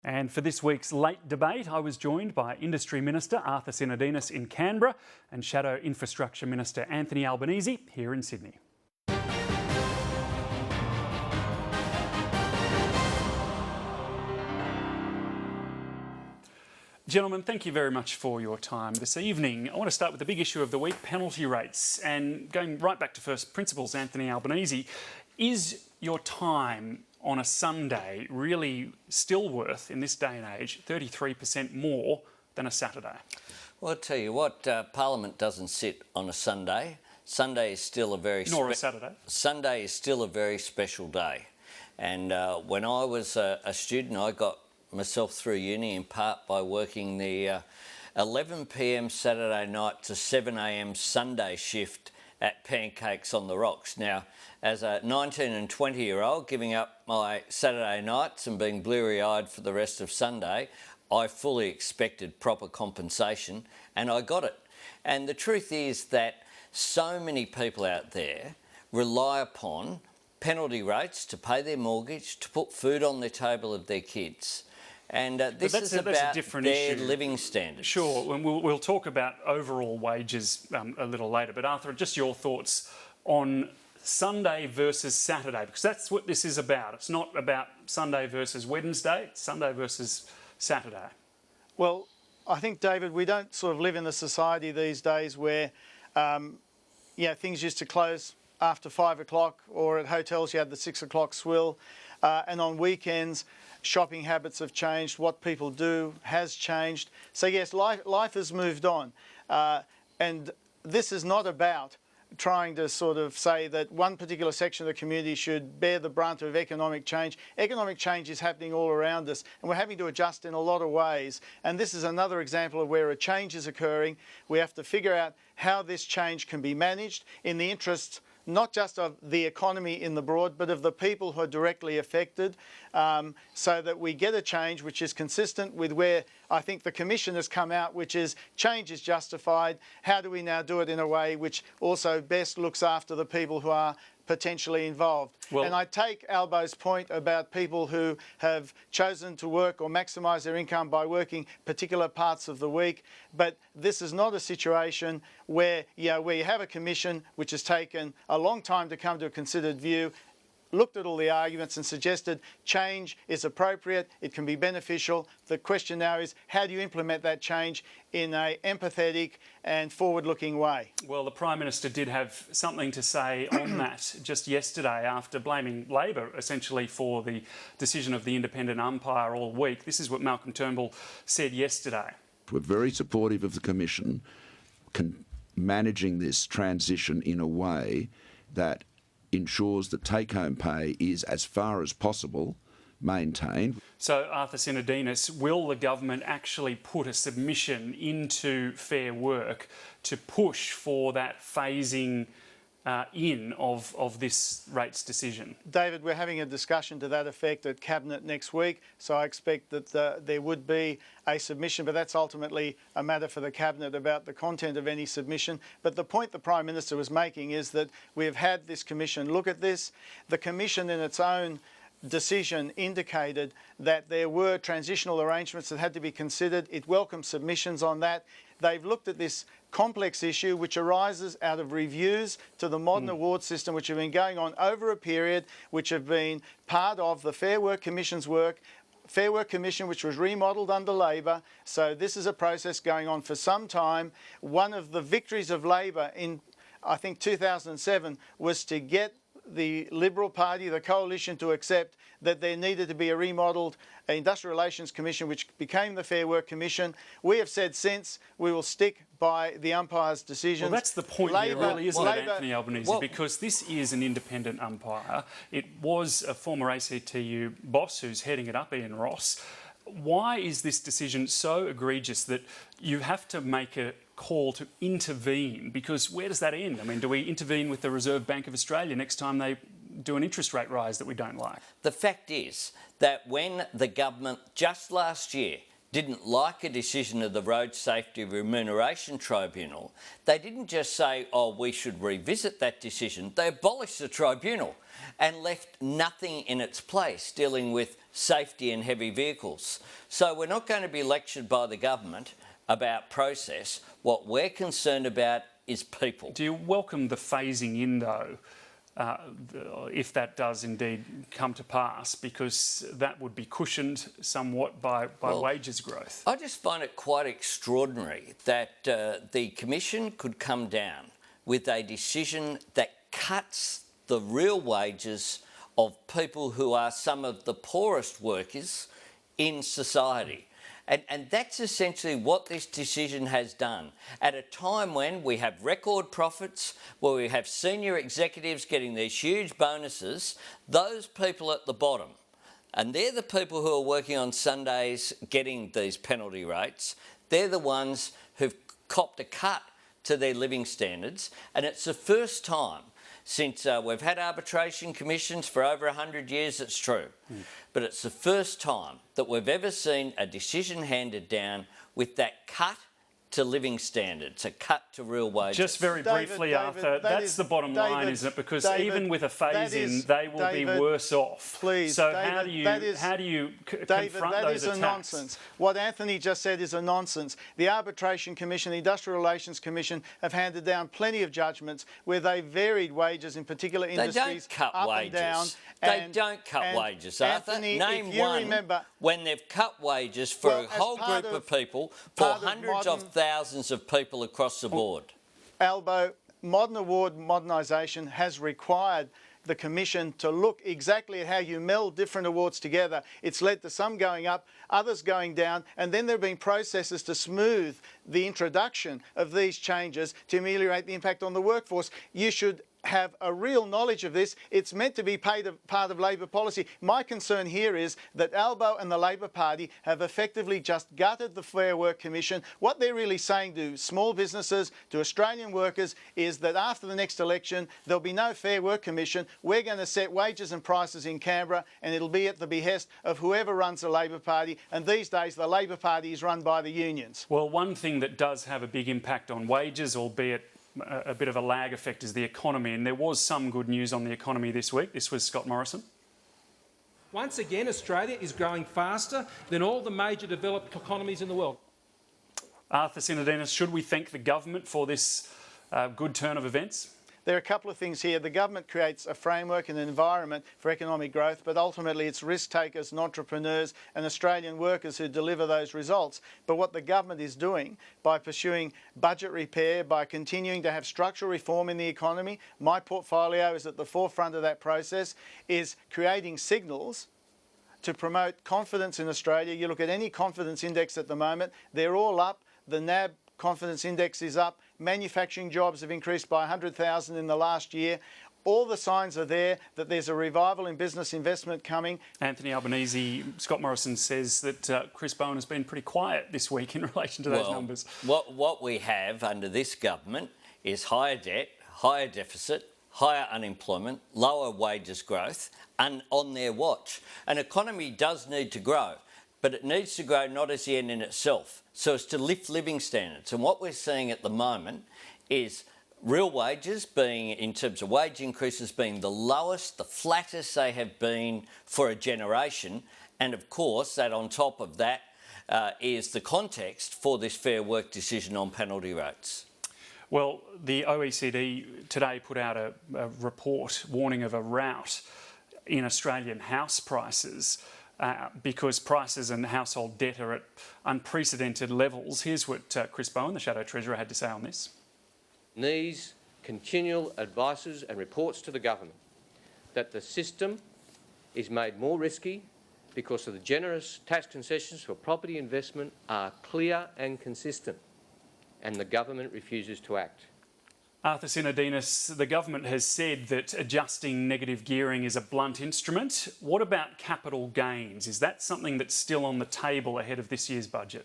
And for this week's late debate, I was joined by Industry Minister Arthur Sinodinos in Canberra and Shadow Infrastructure Minister Anthony Albanese here in Sydney. Gentlemen, thank you very much for your time this evening. I want to start with the big issue of the week, penalty rates. And going right back to first principles, Anthony Albanese, is your time on a Sunday really still worth, in this day and age, 33% more than a Saturday? Well, I'll tell you what, Parliament doesn't sit on a Sunday. Sunday is still a very... Nor a Saturday. Sunday is still a very special day. And when I was a student, I got myself through uni in part by working the 11 p.m. Saturday night to 7 a.m. Sunday shift at Pancakes on the Rocks. Now, as a 19 and 20-year-old, giving up my Saturday nights and being bleary-eyed for the rest of Sunday, I fully expected proper compensation, and I got it. And the truth is that so many people out there rely upon penalty rates to pay their mortgage, to put food on the table of their kids. And this is about their living standards. Sure, and we'll talk about overall wages a little later. But Arthur, just your thoughts on Sunday versus Saturday, because that's what this is about. It's not about Sunday versus Wednesday, it's Sunday versus Saturday. Well, I think, David, we don't sort of live in a society these days where things used to close after 5 o'clock, or at hotels you had the 6 o'clock swill, and on weekends shopping habits have changed, what people do has changed. So yes, life has moved on, and this is not about trying to sort of say that one particular section of the community should bear the brunt of economic change. Economic change is happening all around us, and we're having to adjust in a lot of ways. And this is another example of where a change is occurring. We have to figure out how this change can be managed in the interests not just of the economy in the broad, but of the people who are directly affected, so that we get a change which is consistent with where I think the Commission has come out, which is change is justified. How do we now do it in a way which also best looks after the people who are potentially involved? Well, and I take Albo's point about people who have chosen to work or maximise their income by working particular parts of the week, but this is not a situation where you have a commission which has taken a long time to come to a considered view, looked at all the arguments and suggested change is appropriate, it can be beneficial. The question now is, how do you implement that change in an empathetic and forward-looking way? Well, the Prime Minister did have something to say on that just yesterday after blaming Labor essentially for the decision of the independent umpire all week. This is what Malcolm Turnbull said yesterday. We're very supportive of the Commission managing this transition in a way that ensures that take-home pay is, as far as possible, maintained. So, Arthur Sinodinos, will the government actually put a submission into Fair Work to push for that phasing in of this rates decision? David, we're having a discussion to that effect at Cabinet next week, so I expect that there would be a submission, but that's ultimately a matter for the Cabinet about the content of any submission. But the point the Prime Minister was making is that we have had this Commission look at this. The Commission in its own decision indicated that there were transitional arrangements that had to be considered. It welcomed submissions on that. They've looked at this complex issue which arises out of reviews to the modern award system which have been going on over a period, which have been part of the Fair Work Commission's work. Fair Work Commission which was remodelled under Labor, so this is a process going on for some time. One of the victories of Labor in, I think, 2007 was to get the Liberal Party, the coalition, to accept that there needed to be a remodelled Industrial Relations Commission which became the Fair Work Commission. We have said since we will stick by the umpire's decisions. Well, that's the point here, really, isn't it, Anthony Albanese? Because this is an independent umpire. It was a former ACTU boss who's heading it up, Ian Ross. Why is this decision so egregious that you have to make a call to intervene? Because where does that end? I mean, do we intervene with the Reserve Bank of Australia next time they do an interest rate rise that we don't like? The fact is that when the government just last year didn't like a decision of the Road Safety Remuneration Tribunal, they didn't just say, oh, we should revisit that decision. They abolished the tribunal and left nothing in its place dealing with safety in heavy vehicles. So we're not going to be lectured by the government about process. What we're concerned about is people. Do you welcome the phasing in, though, if that does indeed come to pass, because that would be cushioned somewhat by wages growth? I just find it quite extraordinary that the Commission could come down with a decision that cuts the real wages of people who are some of the poorest workers in society. And that's essentially what this decision has done. At a time when we have record profits, where we have senior executives getting these huge bonuses, those people at the bottom, and they're the people who are working on Sundays getting these penalty rates, they're the ones who've copped a cut to their living standards. And it's the first time since we've had arbitration commissions for over 100 years, it's true. But it's the first time that we've ever seen a decision handed down with that cut to living standards, a cut to real wages. Just very briefly, Arthur, that's the bottom line, isn't it? Because even with a phase-in, they will be worse off. Please, so David, how do you confront David, that those is attacks? a nonsense. What Anthony just said is a nonsense. The Arbitration Commission, the Industrial Relations Commission have handed down plenty of judgments where they varied wages in particular industries up and down. They don't cut wages, Arthur. Anthony, Name one when they've cut wages for a whole group of people, for hundreds of thousands of people across the board. Albo, modern award modernisation has required the Commission to look exactly at how you meld different awards together. It's led to some going up, others going down, and then there have been processes to smooth the introduction of these changes to ameliorate the impact on the workforce. You should have a real knowledge of this. It's meant to be part of Labor policy. My concern here is that Albo and the Labor Party have effectively just gutted the Fair Work Commission. What they're really saying to small businesses, to Australian workers, is that after the next election, there'll be no Fair Work Commission. We're going to set wages and prices in Canberra, and it'll be at the behest of whoever runs the Labor Party. And these days, the Labor Party is run by the unions. Well, one thing that does have a big impact on wages, albeit a bit of a lag effect, is the economy, and there was some good news on the economy this week. This was Scott Morrison. Once again, Australia is growing faster than all the major developed economies in the world. Arthur Sinodinos, should we thank the government for this good turn of events? There are a couple of things here. The government creates a framework and an environment for economic growth, but ultimately it's risk takers and entrepreneurs and Australian workers who deliver those results. But what the government is doing by pursuing budget repair, by continuing to have structural reform in the economy, my portfolio is at the forefront of that process, is creating signals to promote confidence in Australia. You look at any confidence index at the moment, they're all up. The NAB confidence index is up. Manufacturing jobs have increased by 100,000 in the last year. All the signs are there that there's a revival in business investment coming. Anthony Albanese, Scott Morrison says that Chris Bowen has been pretty quiet this week in relation to those numbers. What we have under this government is higher debt, higher deficit, higher unemployment, lower wages growth, and on their watch. An economy does need to grow, but it needs to grow not as the end in itself, so as to lift living standards. And what we're seeing at the moment is real wages being, in terms of wage increases, being the lowest, the flattest they have been for a generation. And of course, that on top of that is the context for this Fair Work decision on penalty rates. Well, the OECD today put out a report warning of a rout in Australian house prices because prices and household debt are at unprecedented levels. Here's what Chris Bowen, the Shadow Treasurer, had to say on this. Needs continual advices and reports to the government that the system is made more risky because of the generous tax concessions for property investment are clear and consistent, and the government refuses to act. Arthur Sinodinos, the government has said that adjusting negative gearing is a blunt instrument. What about capital gains? Is that something that's still on the table ahead of this year's budget?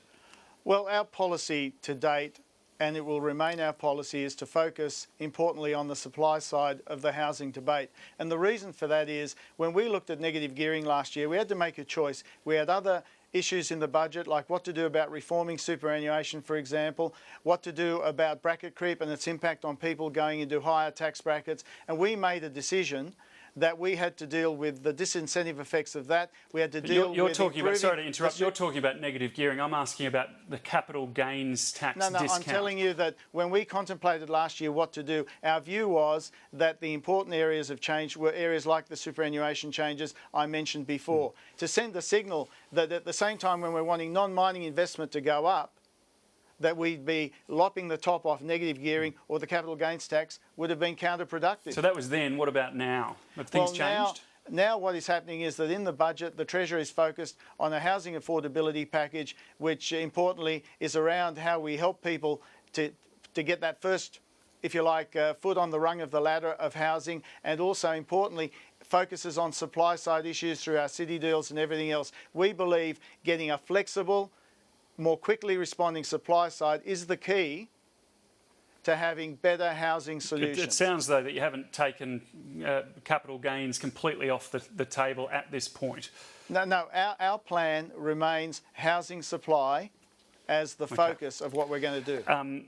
Well, our policy to date, and it will remain our policy, is to focus importantly on the supply side of the housing debate. And the reason for that is when we looked at negative gearing last year, we had to make a choice. We had other issues in the budget, like what to do about reforming superannuation, for example, what to do about bracket creep and its impact on people going into higher tax brackets. And we made a decision that we had to deal with the disincentive effects of that. We had to deal you're with talking about, sorry to interrupt, you're talking about negative gearing. I'm asking about the capital gains tax discount. I'm telling you that when we contemplated last year what to do, our view was that the important areas of change were areas like the superannuation changes I mentioned before. To send the signal that at the same time when we're wanting non-mining investment to go up, that we'd be lopping the top off negative gearing or the capital gains tax would have been counterproductive. So that was then. What about now? Have things changed? Now what is happening is that in the budget, the Treasury is focused on a housing affordability package, which importantly is around how we help people to get that first, if you like, foot on the rung of the ladder of housing, and also importantly focuses on supply side issues through our city deals and everything else. We believe getting a flexible, more quickly responding supply side is the key to having better housing solutions. It sounds, though, that you haven't taken capital gains completely off the table at this point. No, our plan remains housing supply as the focus of what we're going to do.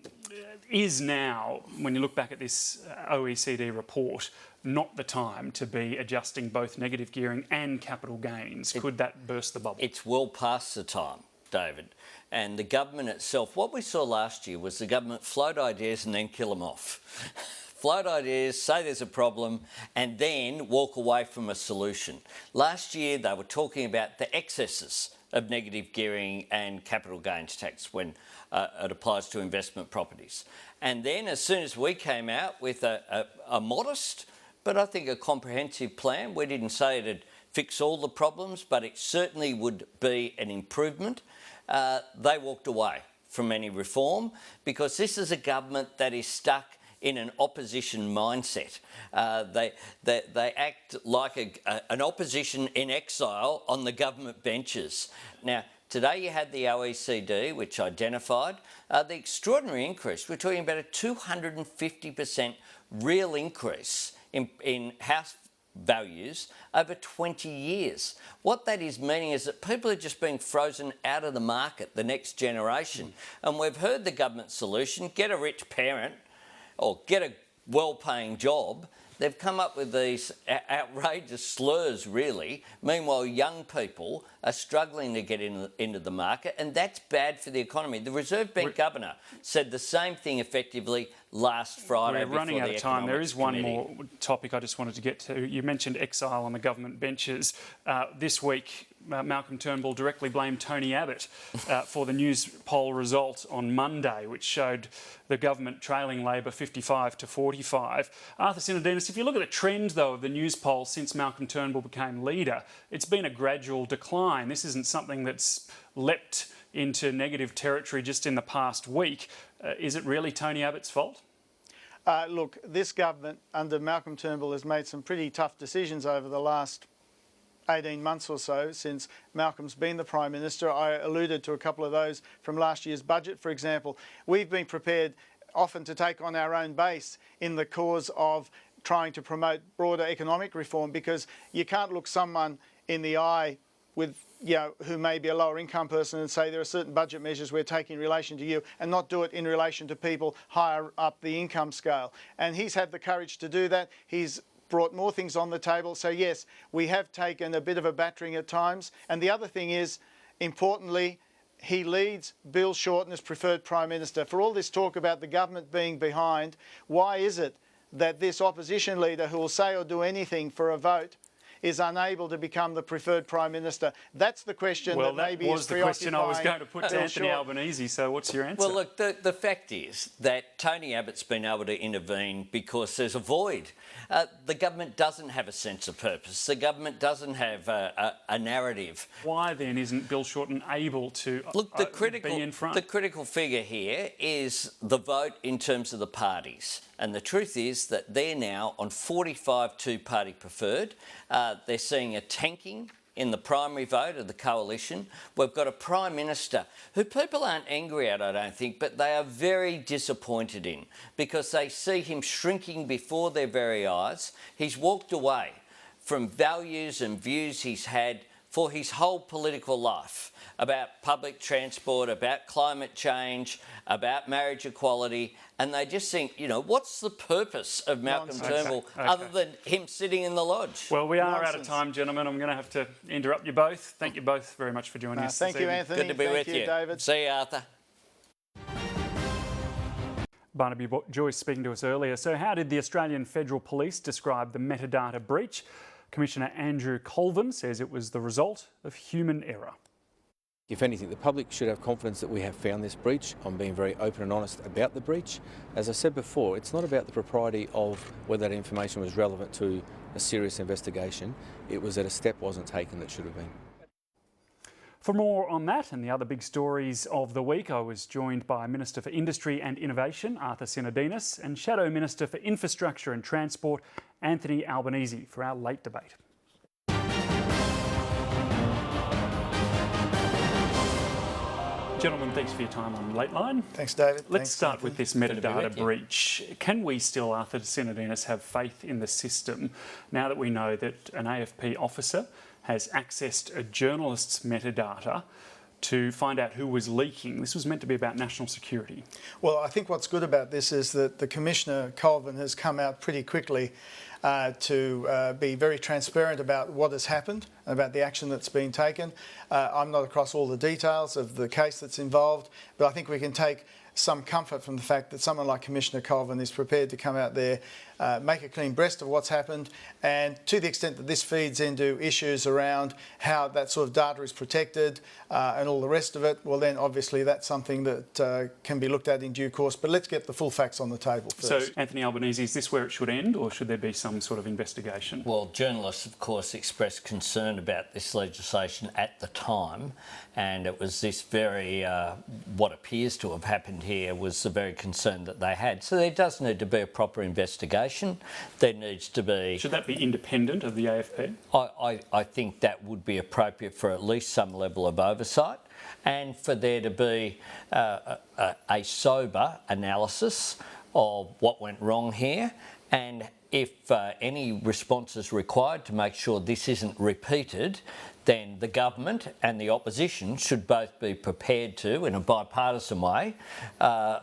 Is now, when you look back at this OECD report, not the time to be adjusting both negative gearing and capital gains? Could that burst the bubble? It's well past the time, David. And the government itself, what we saw last year was the government float ideas and then kill them off. Float ideas, say there's a problem, and then walk away from a solution. Last year, they were talking about the excesses of negative gearing and capital gains tax when it applies to investment properties. And then as soon as we came out with a modest, but I think a comprehensive plan, we didn't say it'd fix all the problems, but it certainly would be an improvement. They walked away from any reform because this is a government that is stuck in an opposition mindset. They act like an opposition in exile on the government benches. Now, today you had the OECD, which identified the extraordinary increase. We're talking about a 250% real increase in house values over 20 years. What that is meaning is that people are just being frozen out of the market, the next generation. And we've heard the government solution, get a rich parent or get a well-paying job. They've come up with these outrageous slurs, really. Meanwhile, young people are struggling to get into the market, and that's bad for the economy. The Reserve Bank Governor said the same thing effectively last Friday. We're running out of time. There is one more topic I just wanted to get to. You mentioned exile on the government benches. This week, Malcolm Turnbull directly blamed Tony Abbott for the news poll result on Monday, which showed the government trailing Labor 55 to 45. Arthur Sinodinos, if you look at the trend, though, of the news poll since Malcolm Turnbull became leader, it's been a gradual decline. This isn't something that's leapt into negative territory just in the past week. Is it really Tony Abbott's fault? Look, this government under Malcolm Turnbull has made some pretty tough decisions over the last 18 months or so since Malcolm's been the Prime Minister. I alluded to a couple of those from last year's budget, for example. We've been prepared often to take on our own base in the cause of trying to promote broader economic reform, because you can't look someone in the eye with, who may be a lower income person and say there are certain budget measures we're taking in relation to you and not do it in relation to people higher up the income scale. And he's had the courage to do that. He's brought more things on the table. So yes, we have taken a bit of a battering at times. And the other thing is, importantly, he leads Bill Shorten as preferred Prime Minister. For all this talk about the government being behind, why is it that this opposition leader who will say or do anything for a vote is unable to become the preferred Prime Minister? That's the question that maybe is preoccupying. Well, that was the question I was going to put to Anthony Albanese, so what's your answer? Well, look, the fact is that Tony Abbott's been able to intervene because there's a void. The government doesn't have a sense of purpose. The government doesn't have a narrative. Why then isn't Bill Shorten able to be in front? The critical figure here is the vote in terms of the parties. And the truth is that they're now on 45 two-party preferred. They're seeing a tanking in the primary vote of the coalition. We've got a Prime Minister who people aren't angry at, I don't think, but they are very disappointed in because they see him shrinking before their very eyes. He's walked away from values and views he's had for his whole political life about public transport, about climate change, about marriage equality, and they just think, you know, what's the purpose of Malcolm Turnbull other than him sitting in the lodge? Well, we are out of time, gentlemen. I'm going to have to interrupt you both. Thank you both very much for joining us. Thank you, evening. Anthony. Good to be with you, David. See you, Arthur. Barnaby Joyce speaking to us earlier. So how did the Australian Federal Police describe the metadata breach? Commissioner Andrew Colvin says it was the result of human error. If anything, the public should have confidence that we have found this breach. I'm being very open and honest about the breach. As I said before, it's not about the propriety of whether that information was relevant to a serious investigation. It was that a step wasn't taken that should have been. For more on that and the other big stories of the week, I was joined by Minister for Industry and Innovation, Arthur Sinodinos, and Shadow Minister for Infrastructure and Transport, Anthony Albanese, for our late debate. Gentlemen, thanks for your time on Lateline. Thanks, David. Let's start with this metadata breach. Can we still, Arthur Sinodinos, have faith in the system now that we know that an AFP officer has accessed a journalist's metadata to find out who was leaking? This was meant to be about national security. Well, I think what's good about this is that the Commissioner Colvin has come out pretty quickly to be very transparent about what has happened, about the action that's been taken. I'm not across all the details of the case that's involved, but I think we can take some comfort from the fact that someone like Commissioner Colvin is prepared to come out there, make a clean breast of what's happened, and to the extent that this feeds into issues around how that sort of data is protected and all the rest of it, well then obviously that's something that can be looked at in due course. But let's get the full facts on the table first. So, Anthony Albanese, is this where it should end, or should there be some sort of investigation? Well, journalists, of course, expressed concern about this legislation at the time, and it was this very, what appears to have happened here was the very concern that they had. So there does need to be a proper investigation. There needs to be... Should that be independent of the AFP? I think that would be appropriate for at least some level of oversight, and for there to be a sober analysis of what went wrong here, and if any response is required to make sure this isn't repeated, then the government and the opposition should both be prepared to, in a bipartisan way,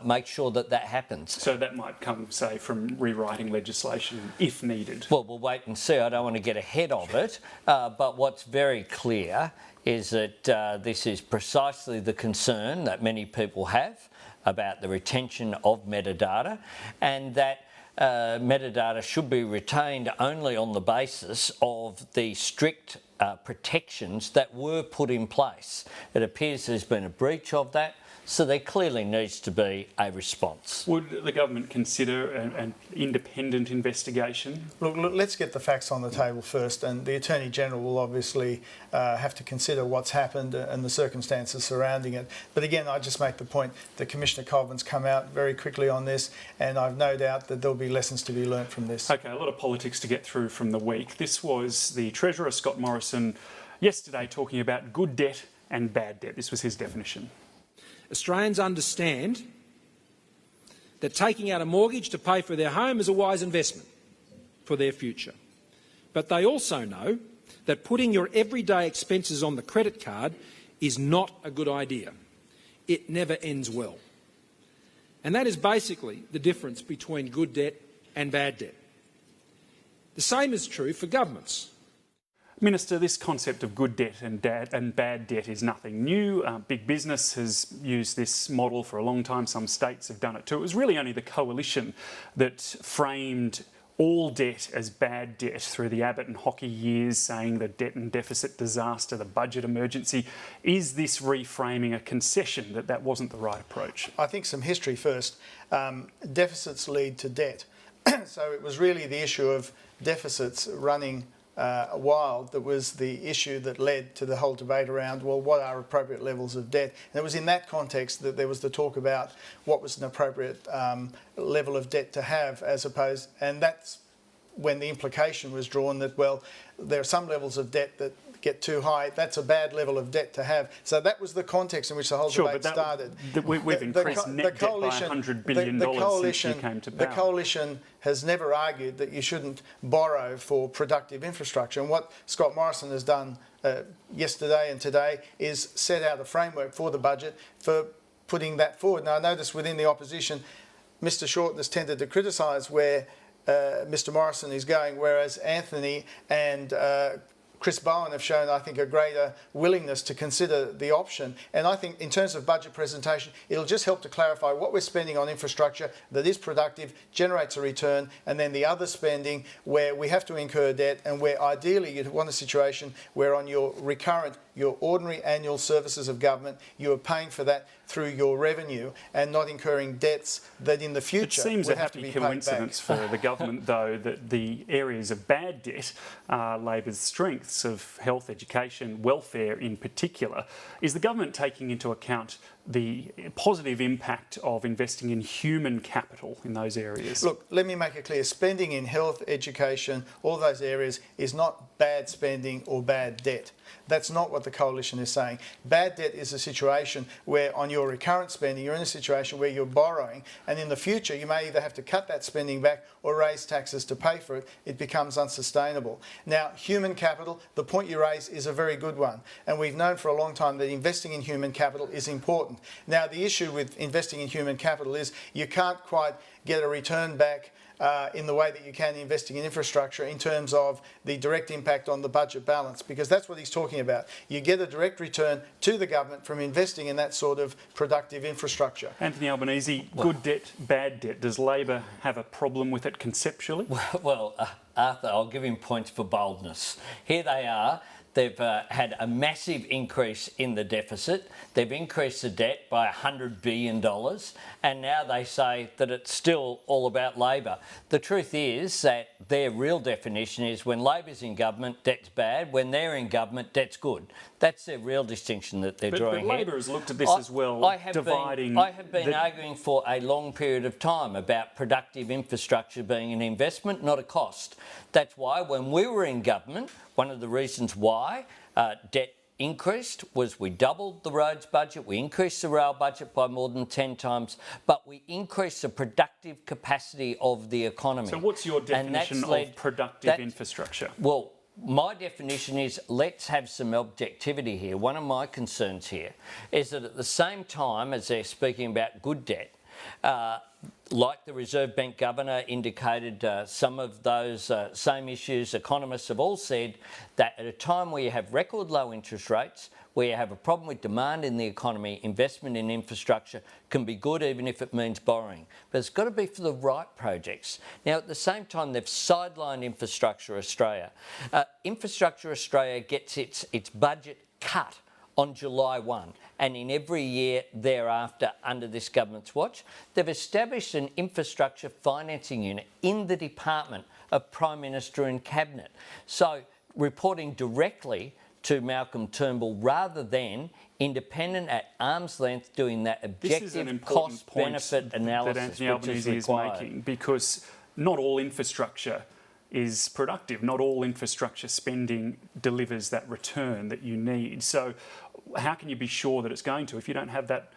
make sure that that happens. So that might come, say, from rewriting legislation if needed? Well, we'll wait and see. I don't want to get ahead of it, but what's very clear is that this is precisely the concern that many people have about the retention of metadata, and that metadata should be retained only on the basis of the strict protections that were put in place. It appears there's been a breach of that, so there clearly needs to be a response. Would the government consider an independent investigation? Look, let's get the facts on the table first, and the Attorney-General will obviously have to consider what's happened and the circumstances surrounding it. But again, I just make the point that Commissioner Colvin's come out very quickly on this, and I've no doubt that there'll be lessons to be learnt from this. OK, a lot of politics to get through from the week. This was the Treasurer, Scott Morrison, yesterday talking about good debt and bad debt. This was his definition. Australians understand that taking out a mortgage to pay for their home is a wise investment for their future. But they also know that putting your everyday expenses on the credit card is not a good idea. It never ends well. And that is basically the difference between good debt and bad debt. The same is true for governments. Minister, this concept of good debt and bad debt is nothing new. Big business has used this model for a long time. Some states have done it too. It was really only the coalition that framed all debt as bad debt through the Abbott and Hockey years, saying the debt and deficit disaster, the budget emergency. Is this reframing a concession that that wasn't the right approach? I think some history first. Deficits lead to debt. So it was really the issue of deficits running wild that was the issue that led to the whole debate around, well, what are appropriate levels of debt? And it was in that context that there was the talk about what was an appropriate level of debt to have, as opposed, and that's when the implication was drawn that, well, there are some levels of debt that get too high, that's a bad level of debt to have. So that was the context in which the whole debate started. We've increased net debt by $100 billion since you came to power. The coalition has never argued that you shouldn't borrow for productive infrastructure. And what Scott Morrison has done yesterday and today is set out a framework for the budget for putting that forward. Now, I notice within the opposition, Mr Shorten has tended to criticise where Mr Morrison is going, whereas Anthony and Chris Bowen have shown, I think, a greater willingness to consider the option. And I think in terms of budget presentation, it'll just help to clarify what we're spending on infrastructure that is productive, generates a return, and then the other spending where we have to incur debt and where ideally you'd want a situation where on your recurrent, your ordinary annual services of government, you are paying for that through your revenue and not incurring debts that in the future It seems would a have to happy be coincidence paid back. for the government, though, that the areas of bad debt are Labor's strengths of health, education, welfare in particular. Is the government taking into account the positive impact of investing in human capital in those areas? Look, let me make it clear. Spending in health, education, all those areas is not bad spending or bad debt. That's not what the Coalition is saying. Bad debt is a situation where on your recurrent spending, you're in a situation where you're borrowing, and in the future you may either have to cut that spending back or raise taxes to pay for it. It becomes unsustainable. Now, human capital, the point you raise is a very good one, and we've known for a long time that investing in human capital is important. Now, the issue with investing in human capital is you can't quite get a return back in the way that you can investing in infrastructure in terms of the direct impact on the budget balance, because that's what he's talking about. You get a direct return to the government from investing in that sort of productive infrastructure. Anthony Albanese, good debt, bad debt. Does Labor have a problem with it conceptually? Well, Arthur, I'll give him points for boldness. Here they are. They've had a massive increase in the deficit. They've increased the debt by $100 billion, and now they say that it's still all about Labor. The truth is that their real definition is when Labor's in government, debt's bad. When they're in government, debt's good. That's their real distinction that they're drawing here. But Labor has looked at this as well, I have been the arguing for a long period of time about productive infrastructure being an investment, not a cost. That's why when we were in government, one of the reasons why debt increased was we doubled the roads budget, we increased the rail budget by more than 10 times, but we increased the productive capacity of the economy. So what's your definition of productive infrastructure? Well, my definition is let's have some objectivity here. One of my concerns here is that at the same time as they're speaking about good debt, like the Reserve Bank Governor indicated, some of those same issues economists have all said that at a time where you have record low interest rates, where you have a problem with demand in the economy, investment in infrastructure can be good even if it means borrowing. But it's got to be for the right projects. Now, at the same time, they've sidelined Infrastructure Australia. Infrastructure Australia gets its budget cut on July 1, and in every year thereafter under this government's watch. They've established an infrastructure financing unit in the Department of Prime Minister and Cabinet. So reporting directly to Malcolm Turnbull rather than independent at arm's length doing that objective cost-benefit analysis that Anthony Albanese is making, because not all infrastructure is productive. Not all infrastructure spending delivers that return that you need. So how can you be sure that it's going to if you don't have that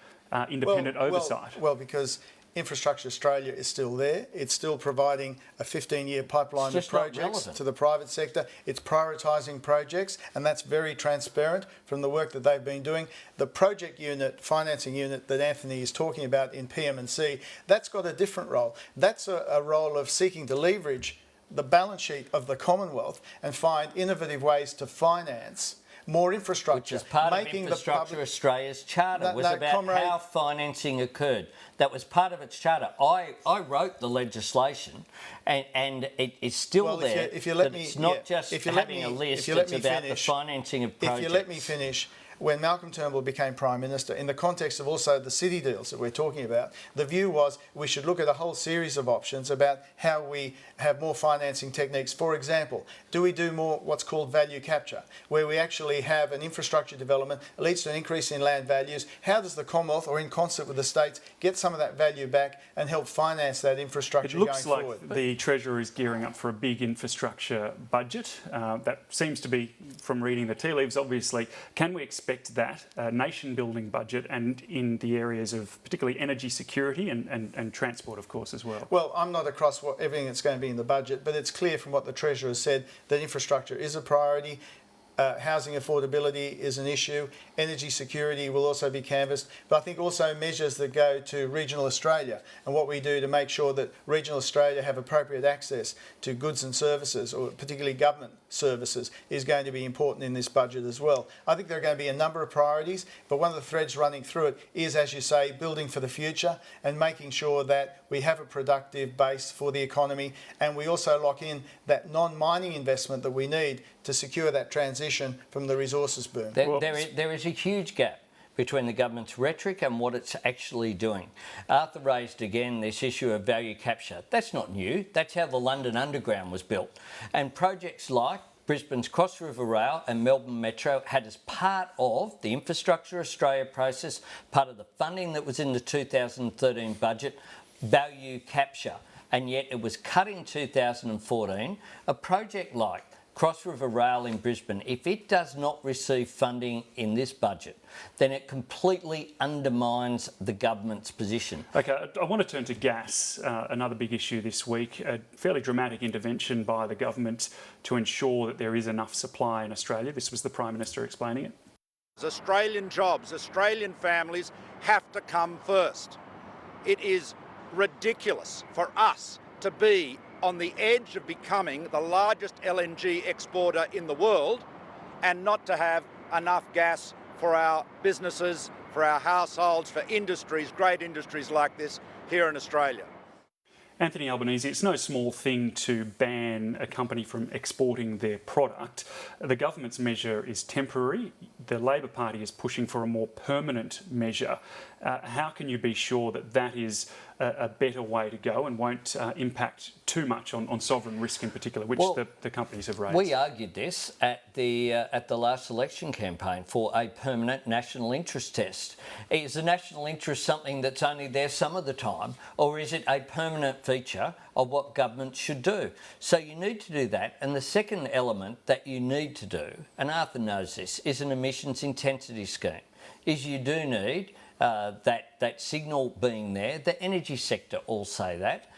independent oversight? Well, because Infrastructure Australia is still there. It's still providing a 15-year pipeline of projects to the private sector. It's prioritising projects, and that's very transparent from the work that they've been doing. The project unit, financing unit that Anthony is talking about in PM&C, that's got a different role. That's a role of seeking to leverage the balance sheet of the Commonwealth and find innovative ways to finance more infrastructure. Which is part of Infrastructure Australia's charter. It was about how financing occurred. That was part of its charter. I wrote the legislation, and it is still there. If you let me, it's not just having a list, it's about the financing of projects. If you let me finish, when Malcolm Turnbull became Prime Minister, in the context of also the city deals that we're talking about, the view was we should look at a whole series of options about how we have more financing techniques. For example, do we do more what's called value capture, where we actually have an infrastructure development that leads to an increase in land values? How does the Commonwealth, or in concert with the states, get some of that value back and help finance that infrastructure going forward? It looks like the Treasurer is gearing up for a big infrastructure budget. That seems to be, from reading the tea leaves, obviously. Can we expect that nation-building budget, and in the areas of particularly energy security and transport, of course, as well? Well, I'm not across everything that's going to be in the budget, but it's clear from what the Treasurer has said that infrastructure is a priority. Housing affordability is an issue. Energy security will also be canvassed. But I think also measures that go to regional Australia and what we do to make sure that regional Australia have appropriate access to goods and services, or particularly government services, is going to be important in this budget as well. I think there are going to be a number of priorities, but one of the threads running through it is, as you say, building for the future and making sure that we have a productive base for the economy, and we also lock in that non-mining investment that we need to secure that transition from the resources boom. There is a huge gap between the government's rhetoric and what it's actually doing. Arthur raised again this issue of value capture. That's not new. That's how the London Underground was built. And projects like Brisbane's Cross River Rail and Melbourne Metro had as part of the Infrastructure Australia process, part of the funding that was in the 2013 budget, value capture. And yet it was cut in 2014. A project like Cross River Rail in Brisbane, if it does not receive funding in this budget, then it completely undermines the government's position. Okay, I want to turn to gas, another big issue this week. A fairly dramatic intervention by the government to ensure that there is enough supply in Australia. This was the Prime Minister explaining it. Australian jobs, Australian families have to come first. It is ridiculous for us to be on the edge of becoming the largest LNG exporter in the world and not to have enough gas for our businesses, for our households, for industries, great industries like this here in Australia. Anthony Albanese, it's no small thing to ban a company from exporting their product. The government's measure is temporary. The Labor Party is pushing for a more permanent measure. How can you be sure that that is a better way to go and won't impact too much on sovereign risk in particular, which the companies have raised? We argued this at the last election campaign for a permanent national interest test. Is the national interest something that's only there some of the time, or is it a permanent feature of what government should do? So you need to do that. And the second element that you need to do, and Arthur knows this, is an emissions intensity scheme. Is you do need that signal being there. The energy sector all say that.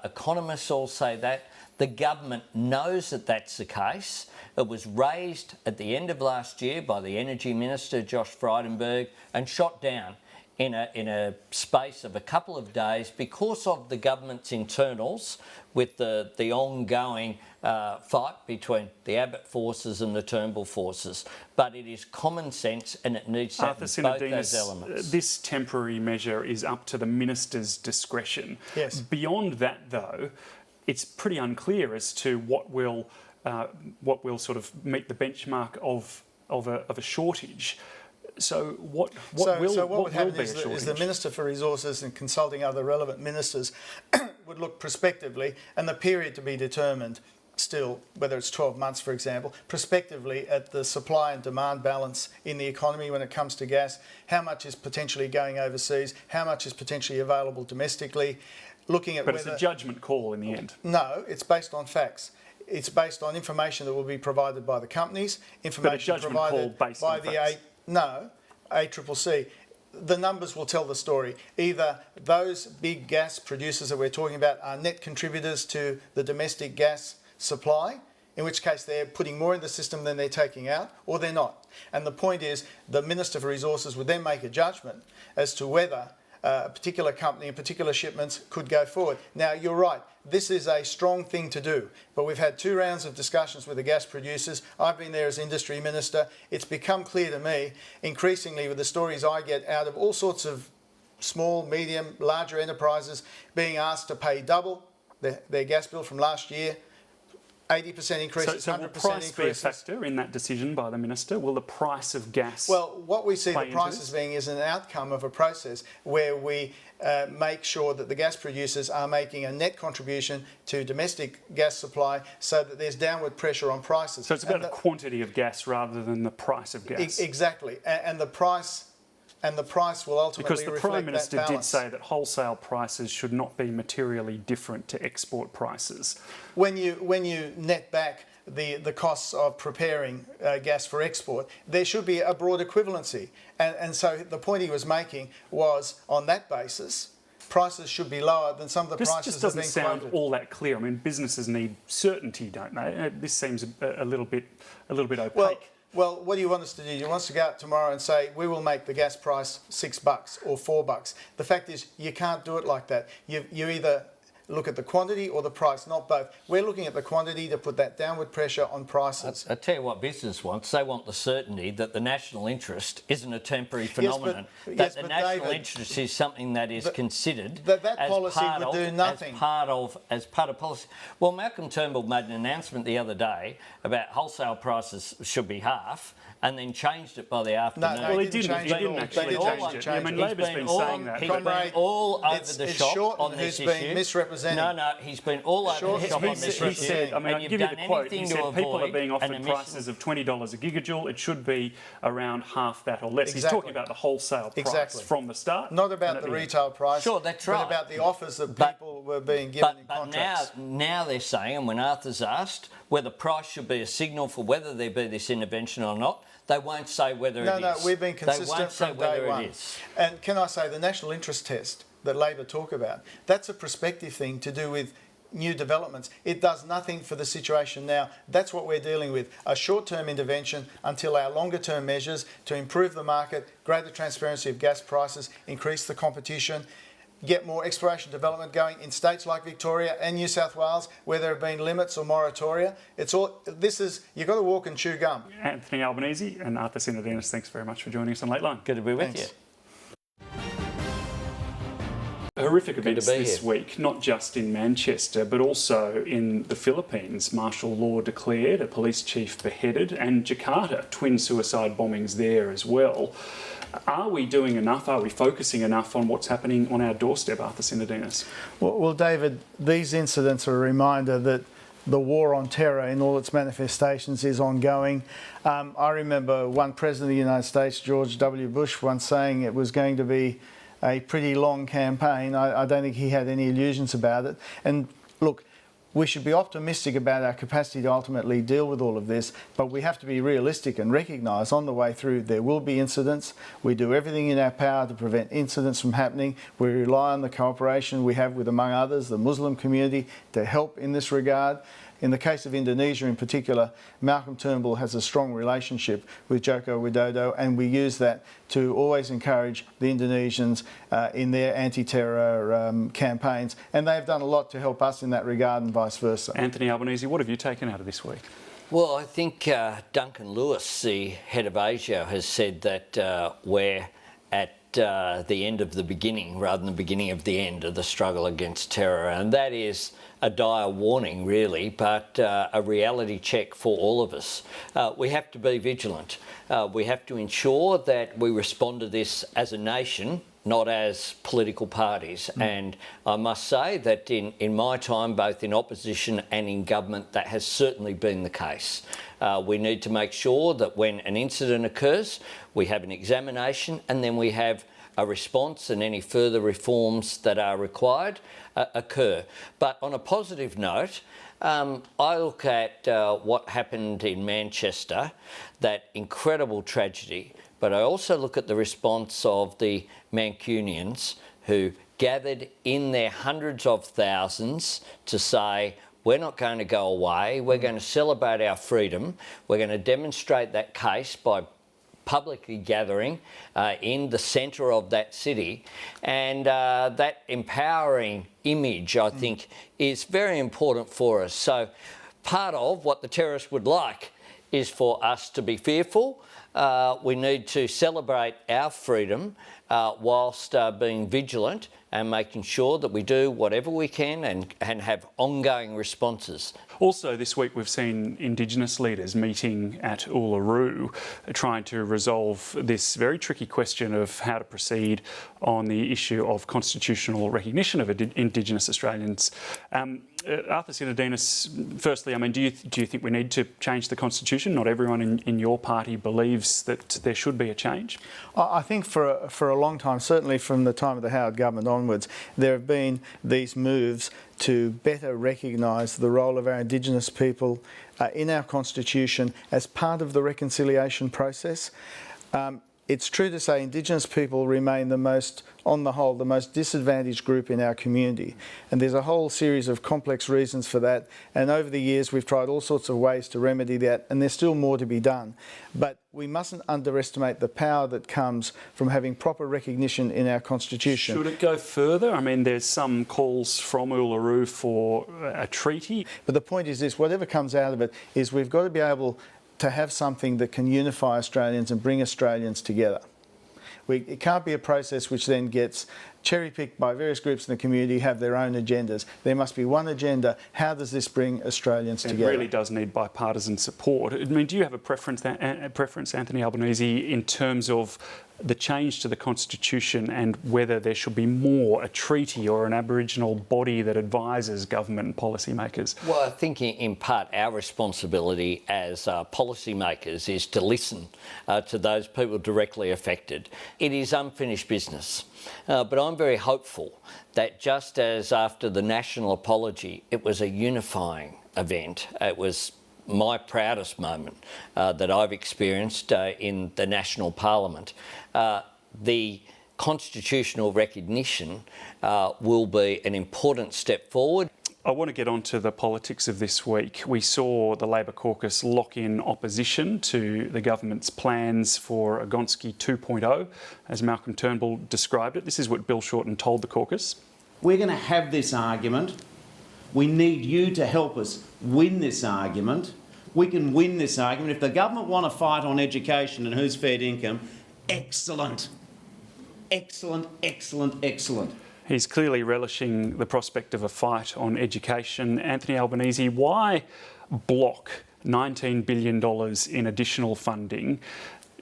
Economists all say that. The government knows that that's the case. It was raised at the end of last year by the Energy Minister, Josh Frydenberg, and shot down in a space of a couple of days because of the government's internals with the ongoing fight between the Abbott forces and the Turnbull forces. But it is common sense and it needs to have both those elements. This temporary measure is up to the Minister's discretion. Yes. Beyond that, though, it's pretty unclear as to what will sort of meet the benchmark of a shortage. So what would happen is the Minister for Resources and consulting other relevant ministers would look prospectively, and the period to be determined still, whether it's 12 months, for example, prospectively at the supply and demand balance in the economy when it comes to gas, how much is potentially going overseas, how much is potentially available domestically, looking at But it's a judgment call in the end. No, it's based on facts. It's based on information that will be provided by the companies, information provided by the ACCC. The numbers will tell the story. Either those big gas producers that we're talking about are net contributors to the domestic gas supply, in which case they're putting more in the system than they're taking out, or they're not. And the point is, the Minister for Resources would then make a judgment as to whether a particular company and particular shipments could go forward. Now, you're right, this is a strong thing to do, but we've had 2 rounds of discussions with the gas producers. I've been there as Industry Minister. It's become clear to me, increasingly with the stories I get out of all sorts of small, medium, larger enterprises being asked to pay double their gas bill from last year, 80% increases, 100% So will price increases. be a factor in that decision by the Minister? Will the price of gas Well, what we see the play prices into this? being is an outcome of a process where we make sure that the gas producers are making a net contribution to domestic gas supply so that there's downward pressure on prices. So it's about the quantity of gas rather than the price of gas. Exactly. And the price will ultimately Because the reflect Prime Minister that did balance. say that wholesale prices should not be materially different to export prices. When you net back the costs of preparing gas for export, there should be a broad equivalency. And so the point he was making was, on that basis, prices should be lower than some of the prices that are being quoted. This just doesn't sound all that clear. I mean, businesses need certainty, don't they? This seems a little bit opaque. Well, Well, what do you want us to do? You want us to go out tomorrow and say, we will make the gas price $6 or $4. The fact is, you can't do it like that. You either look at the quantity or the price, not both. We're looking at the quantity to put that downward pressure on prices. I tell you what business wants. They want the certainty that the national interest isn't a temporary phenomenon. That the national interest is something that is considered that policy would do nothing. As part of policy. Well, Malcolm Turnbull made an announcement the other day about wholesale prices should be half, and then changed it by the afternoon. No, well, he didn't actually change it. I mean, Labor's been saying that. He's been all over the shop on this issue. Been misrepresenting. No, he's been all over the shop on this issue. He said, I mean, I'll give you the quote. He said people are being offered prices of $20 a gigajoule. It should be around half that or less. Exactly. He's talking about the wholesale price from the start. Not about the retail price. Sure, that's right. But about the offers that people were being given in contracts. Now they're saying, and when Arthur's asked whether price should be a signal for whether there be this intervention or not, they won't say whether it is. No, we've been consistent they won't say from whether day one. It is. And can I say, the national interest test that Labor talk about, that's a prospective thing to do with new developments. It does nothing for the situation now. That's what we're dealing with, a short-term intervention until our longer-term measures to improve the market, greater transparency of gas prices, increase the competition, get more exploration development going in states like Victoria and New South Wales where there have been limits or moratoria. It's all, you've got to walk and chew gum. Anthony Albanese and Arthur Sinodinos, thanks very much for joining us on Lateline. Good to be with you. Horrific events this week, not just in Manchester, but also in the Philippines. Martial law declared, a police chief beheaded, and Jakarta, twin suicide bombings there as well. Are we doing enough? Are we focusing enough on what's happening on our doorstep, Arthur Sinodinos? Well, David, these incidents are a reminder that the war on terror in all its manifestations is ongoing. I remember one president of the United States, George W. Bush, once saying it was going to be a pretty long campaign. I don't think he had any illusions about it. And look, we should be optimistic about our capacity to ultimately deal with all of this, but we have to be realistic and recognise on the way through there will be incidents. We do everything in our power to prevent incidents from happening. We rely on the cooperation we have with, among others, the Muslim community to help in this regard. In the case of Indonesia in particular, Malcolm Turnbull has a strong relationship with Joko Widodo, and we use that to always encourage the Indonesians in their anti-terror campaigns. And they've done a lot to help us in that regard and vice versa. Anthony Albanese, what have you taken out of this week? Well, I think Duncan Lewis, the head of Asia, has said that we're at the end of the beginning rather than the beginning of the end of the struggle against terror. And that is a dire warning, really, but a reality check for all of us. We have to be vigilant. We have to ensure that we respond to this as a nation, not as political parties. And I must say that in my time, both in opposition and in government, that has certainly been the case. We need to make sure that when an incident occurs, we have an examination and then we have a response, and any further reforms that are required occur. But on a positive note, I look at what happened in Manchester, that incredible tragedy, but I also look at the response of the Mancunians who gathered in their hundreds of thousands to say, we're not going to go away, we're going to celebrate our freedom, we're going to demonstrate that case by publicly gathering in the centre of that city. And that empowering image, I think, is very important for us. So part of what the terrorists would like is for us to be fearful. We need to celebrate our freedom whilst being vigilant and making sure that we do whatever we can and have ongoing responses. Also this week we've seen Indigenous leaders meeting at Uluru trying to resolve this very tricky question of how to proceed on the issue of constitutional recognition of Indigenous Australians. Arthur Sinodinos, firstly, I mean, do you think we need to change the constitution? Not everyone in your party believes that there should be a change. I think for a long time, certainly from the time of the Howard government onwards, there have been these moves to better recognise the role of our Indigenous people in our constitution as part of the reconciliation process. it's true to say Indigenous people remain on the whole, the most disadvantaged group in our community. And there's a whole series of complex reasons for that. And over the years, we've tried all sorts of ways to remedy that, and there's still more to be done. But we mustn't underestimate the power that comes from having proper recognition in our constitution. Should it go further? I mean, there's some calls from Uluru for a treaty. But the point is this, whatever comes out of it is we've got to be able to have something that can unify Australians and bring Australians together. It can't be a process which then gets cherry-picked by various groups in the community, have their own agendas. There must be one agenda. How does this bring Australians together? It really does need bipartisan support. I mean, do you have a preference, Anthony Albanese, in terms of the change to the Constitution and whether there should be more a treaty or an Aboriginal body that advises government and policymakers? Well, I think in part our responsibility as policymakers is to listen to those people directly affected. It is unfinished business, but I'm very hopeful that just as after the national apology, it was a unifying event. It was my proudest moment that I've experienced in the National Parliament. The constitutional recognition will be an important step forward. I want to get on to the politics of this week. We saw the Labor caucus lock in opposition to the government's plans for a Gonski 2.0, as Malcolm Turnbull described it. This is what Bill Shorten told the caucus. We're going to have this argument. We need you to help us win this argument. We can win this argument. If the government want to fight on education and who's fed income, excellent. Excellent, excellent, excellent. He's clearly relishing the prospect of a fight on education. Anthony Albanese, why block $19 billion in additional funding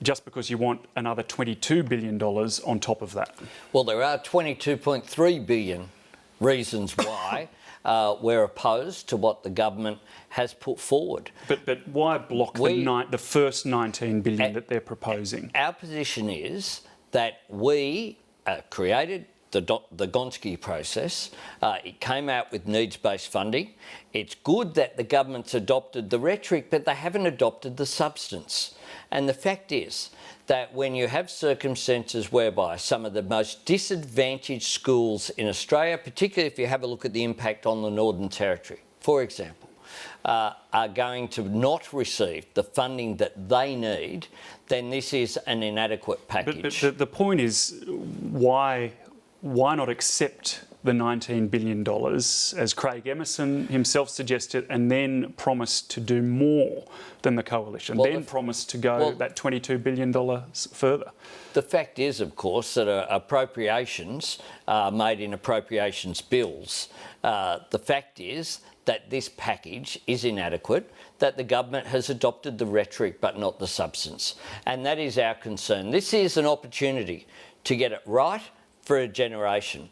just because you want another $22 billion on top of that? Well, there are $22.3 billion reasons why we're opposed to what the government has put forward. But why block the first $19 billion that they're proposing? Our position is that we created the Gonski process. It came out with needs-based funding. It's good that the government's adopted the rhetoric, but they haven't adopted the substance. And the fact is that when you have circumstances whereby some of the most disadvantaged schools in Australia, particularly if you have a look at the impact on the Northern Territory, for example, are going to not receive the funding that they need, then this is an inadequate package. But the point is, why not accept the $19 billion, as Craig Emerson himself suggested, and then promise to do more than the coalition, promise to go that $22 billion further? The fact is, of course, that appropriations are made in appropriations bills. The fact is that this package is inadequate, that the government has adopted the rhetoric but not the substance. And that is our concern. This is an opportunity to get it right for a generation,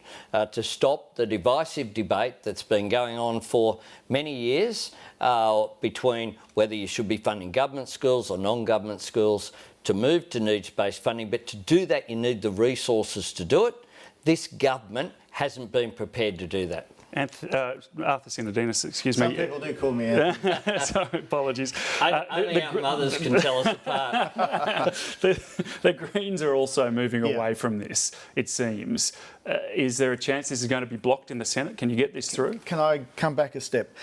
to stop the divisive debate that's been going on for many years between whether you should be funding government schools or non-government schools, to move to needs-based funding. But to do that, you need the resources to do it. This government hasn't been prepared to do that. Arthur Sinodinos, excuse me. Some people do call me out. Sorry, apologies. Only our mothers can tell us apart. The Greens are also moving away from this, it seems. Is there a chance this is going to be blocked in the Senate? Can you get this through? Can I come back a step?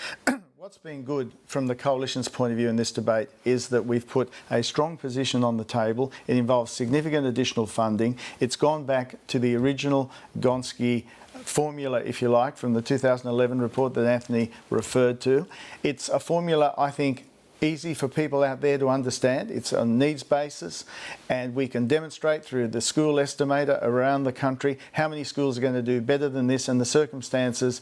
What's been good from the coalition's point of view in this debate is that we've put a strong position on the table. It involves significant additional funding. It's gone back to the original Gonski formula, if you like, from the 2011 report that Anthony referred to. It's a formula, I think, easy for people out there to understand. It's on needs basis, and we can demonstrate through the school estimator around the country how many schools are going to do better than this, and the circumstances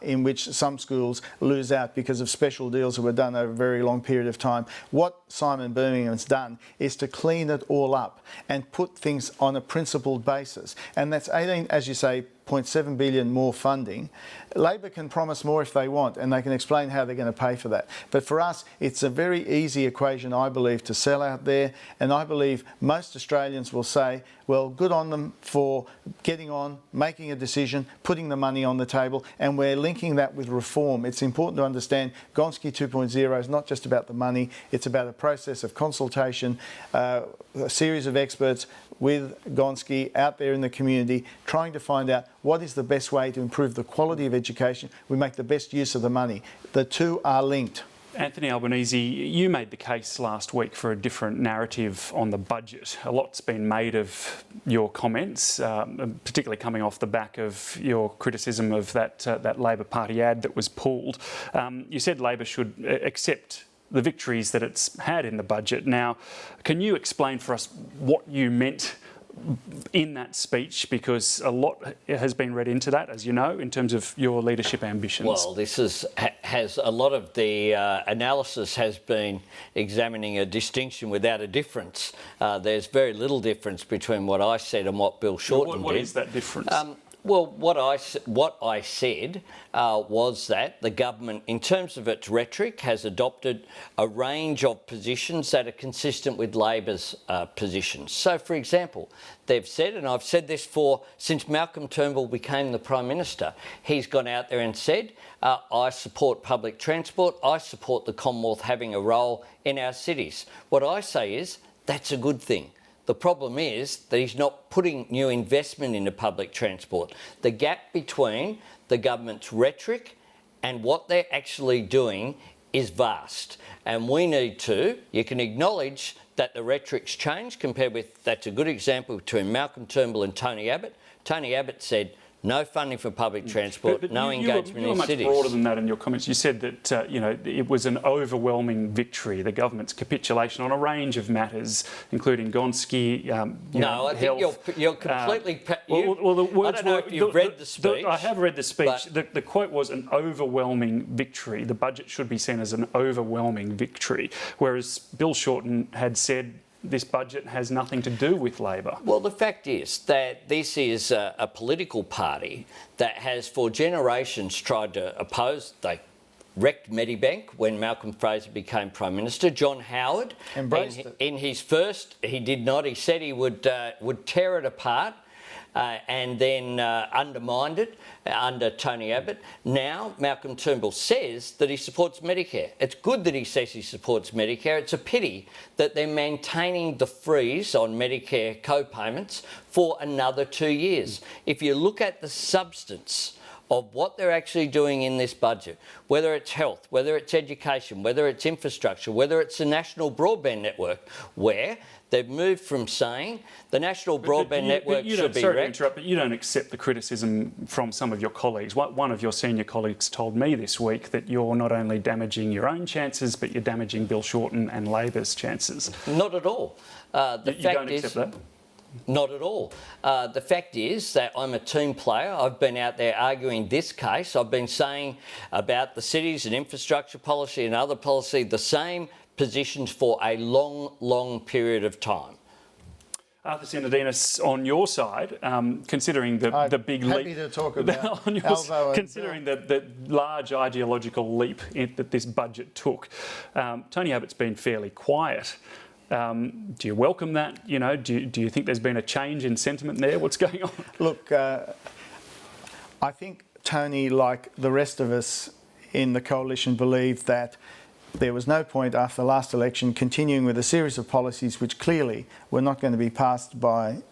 in which some schools lose out because of special deals that were done over a very long period of time. What Simon Birmingham's done is to clean it all up and put things on a principled basis, and that's 18, as you say, 0.7 billion more funding. Labor can promise more if they want, and they can explain how they're going to pay for that. But for us, it's a very easy equation, I believe, to sell out there. And I believe most Australians will say, well, good on them for getting on, making a decision, putting the money on the table, and we're linking that with reform. It's important to understand Gonski 2.0 is not just about the money, it's about a process of consultation, a series of experts with Gonski out there in the community, trying to find out what is the best way to improve the quality of education. We make the best use of the money. The two are linked. Anthony Albanese, you made the case last week for a different narrative on the budget. A lot's been made of your comments, particularly coming off the back of your criticism of that Labor Party ad that was pulled. You said Labor should accept the victories that it's had in the budget. Now, can you explain for us what you meant in that speech, because a lot has been read into that, as you know, in terms of your leadership ambitions? Well, this has a lot of the analysis has been examining a distinction without a difference. There's very little difference between what I said and what Bill Shorten did. What is that difference? Well, what I said was that the government, in terms of its rhetoric, has adopted a range of positions that are consistent with Labor's positions. So, for example, they've said, and I've said this since Malcolm Turnbull became the Prime Minister, he's gone out there and said, I support public transport, I support the Commonwealth having a role in our cities. What I say is, that's a good thing. The problem is that he's not putting new investment into public transport. The gap between the government's rhetoric and what they're actually doing is vast. And we need to, you can acknowledge that the rhetoric's changed compared with, that's a good example between Malcolm Turnbull and Tony Abbott. Tony Abbott said, no funding for public transport, no engagement you were in much cities. broader than that in your comments. You said that it was an overwhelming victory, the government's capitulation on a range of matters, including Gonski, I think health. you're completely... I don't know if you've read the speech. I have read the speech. The quote was an overwhelming victory. The budget should be seen as an overwhelming victory, whereas Bill Shorten had said this budget has nothing to do with Labor. Well, the fact is that this is a political party that has for generations tried to oppose. They wrecked Medibank when Malcolm Fraser became Prime Minister. John Howard embraced it. In his first, he did not. He said he would tear it apart. And then undermined it under Tony Abbott. Now, Malcolm Turnbull says that he supports Medicare. It's good that he says he supports Medicare. It's a pity that they're maintaining the freeze on Medicare co-payments for another 2 years. If you look at the substance of what they're actually doing in this budget, whether it's health, whether it's education, whether it's infrastructure, whether it's the national broadband network, where they've moved from saying the national broadband network should be sorry to interrupt, but you don't accept the criticism from some of your colleagues. One of your senior colleagues told me this week that you're not only damaging your own chances, but you're damaging Bill Shorten and Labor's chances. Not at all. You don't accept that? Not at all. The fact is that I'm a team player. I've been out there arguing this case. I've been saying about the cities and infrastructure policy and other policy the same positions for a long, long period of time. Arthur Sinodinos, on your side, considering the big leap... Happy to talk about considering the large ideological leap that this budget took, Tony Abbott's been fairly quiet. Do you welcome that? Do you think there's been a change in sentiment there? What's going on? Look, I think Tony, like the rest of us in the coalition, believed that there was no point after the last election continuing with a series of policies which clearly were not going to be passed by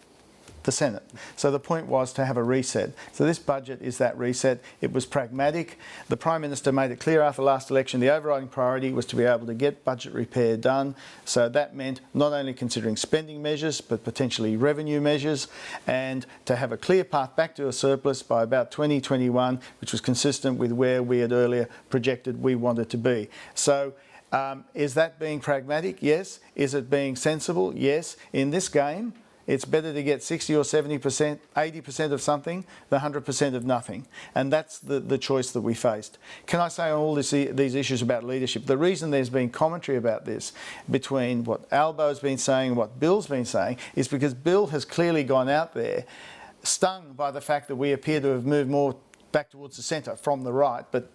the Senate. So the point was to have a reset. So this budget is that reset. It was pragmatic. The Prime Minister made it clear after the last election the overriding priority was to be able to get budget repair done. So that meant not only considering spending measures but potentially revenue measures, and to have a clear path back to a surplus by about 2021, which was consistent with where we had earlier projected we wanted to be. So is that being pragmatic? Yes. Is it being sensible? Yes. In this game, it's better to get 60 or 70%, 80% of something than 100% of nothing. And that's the choice that we faced. Can I say on all these issues about leadership, the reason there's been commentary about this between what Albo's been saying and what Bill's been saying is because Bill has clearly gone out there stung by the fact that we appear to have moved more back towards the centre from the right, but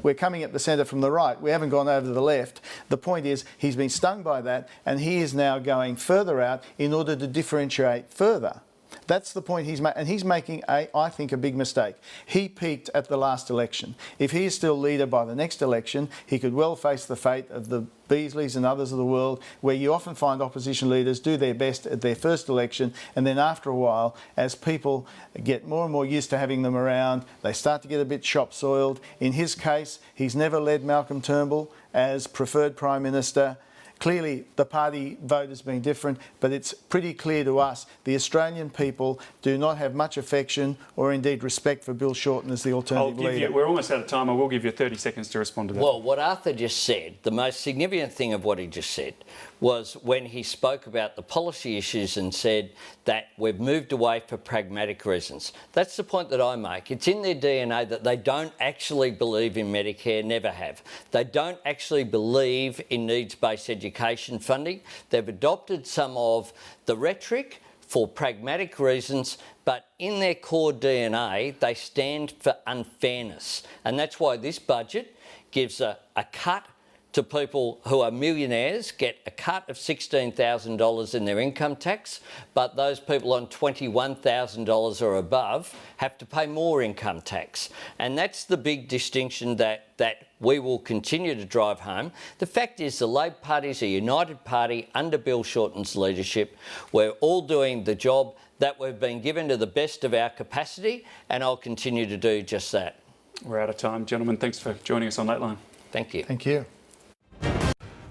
we're coming at the centre from the right. We haven't gone over to the left. The point is he's been stung by that, and he is now going further out in order to differentiate further. That's the point he's making, and he's making, I think, a big mistake. He peaked at the last election. If he is still leader by the next election, he could well face the fate of the Beasleys and others of the world, where you often find opposition leaders do their best at their first election, and then after a while, as people get more and more used to having them around, they start to get a bit shop-soiled. In his case, he's never led Malcolm Turnbull as preferred Prime Minister. Clearly, the party vote has been different, but it's pretty clear to us the Australian people do not have much affection or indeed respect for Bill Shorten as the alternative leader. We're almost out of time. I will give you 30 seconds to respond to that. Well, what Arthur just said, the most significant thing of what he just said, was when he spoke about the policy issues and said that we've moved away for pragmatic reasons. That's the point that I make. It's in their DNA that they don't actually believe in Medicare, never have. They don't actually believe in needs-based education funding. They've adopted some of the rhetoric for pragmatic reasons, but in their core DNA, they stand for unfairness. And that's why this budget gives a cut to people who are millionaires, get a cut of $16,000 in their income tax, but those people on $21,000 or above have to pay more income tax. And that's the big distinction that we will continue to drive home. The fact is the Labor Party is a united party under Bill Shorten's leadership. We're all doing the job that we've been given to the best of our capacity, and I'll continue to do just that. We're out of time. Gentlemen, thanks for joining us on Lateline. Thank you. Thank you.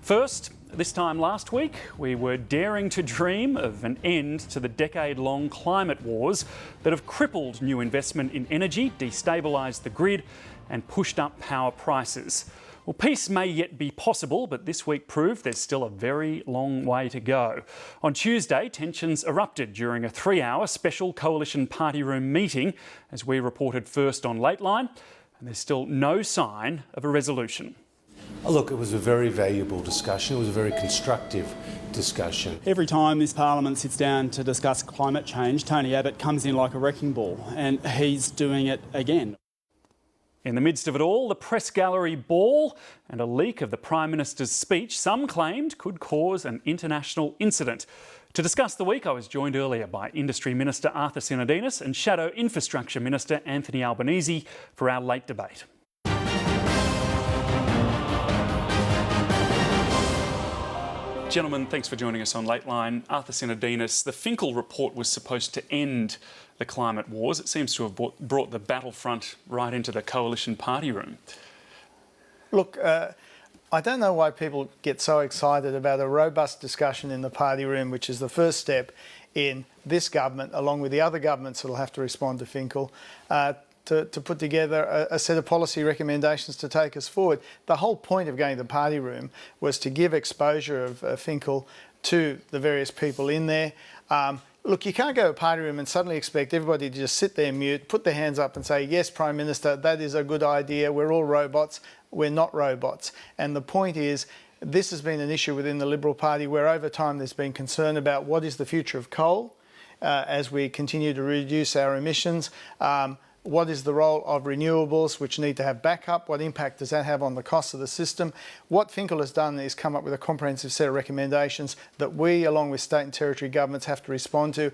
First, this time last week, we were daring to dream of an end to the decade-long climate wars that have crippled new investment in energy, destabilised the grid and pushed up power prices. Well, peace may yet be possible, but this week proved there's still a very long way to go. On Tuesday, tensions erupted during a 3-hour special coalition party room meeting, as we reported first on Lateline, and there's still no sign of a resolution. Look, it was a very valuable discussion. It was a very constructive discussion. Every time this parliament sits down to discuss climate change, Tony Abbott comes in like a wrecking ball, and he's doing it again. In the midst of it all, the press gallery ball and a leak of the Prime Minister's speech some claimed could cause an international incident. To discuss the week, I was joined earlier by Industry Minister Arthur Sinodinos and Shadow Infrastructure Minister Anthony Albanese for our late debate. Gentlemen, thanks for joining us on Lateline. Arthur Sinodinos, the Finkel report was supposed to end the climate wars. It seems to have brought the battlefront right into the coalition party room. Look, I don't know why people get so excited about a robust discussion in the party room, which is the first step in this government, along with the other governments that will have to respond to Finkel, to put together a set of policy recommendations to take us forward. The whole point of going to the party room was to give exposure of Finkel to the various people in there. Look, you can't go to a party room and suddenly expect everybody to just sit there mute, put their hands up and say, yes, Prime Minister, that is a good idea. We're all robots. We're not robots. And the point is, this has been an issue within the Liberal Party where over time there's been concern about what is the future of coal as we continue to reduce our emissions. What is the role of renewables, which need to have backup? What impact does that have on the cost of the system? What Finkel has done is come up with a comprehensive set of recommendations that we, along with state and territory governments, have to respond to.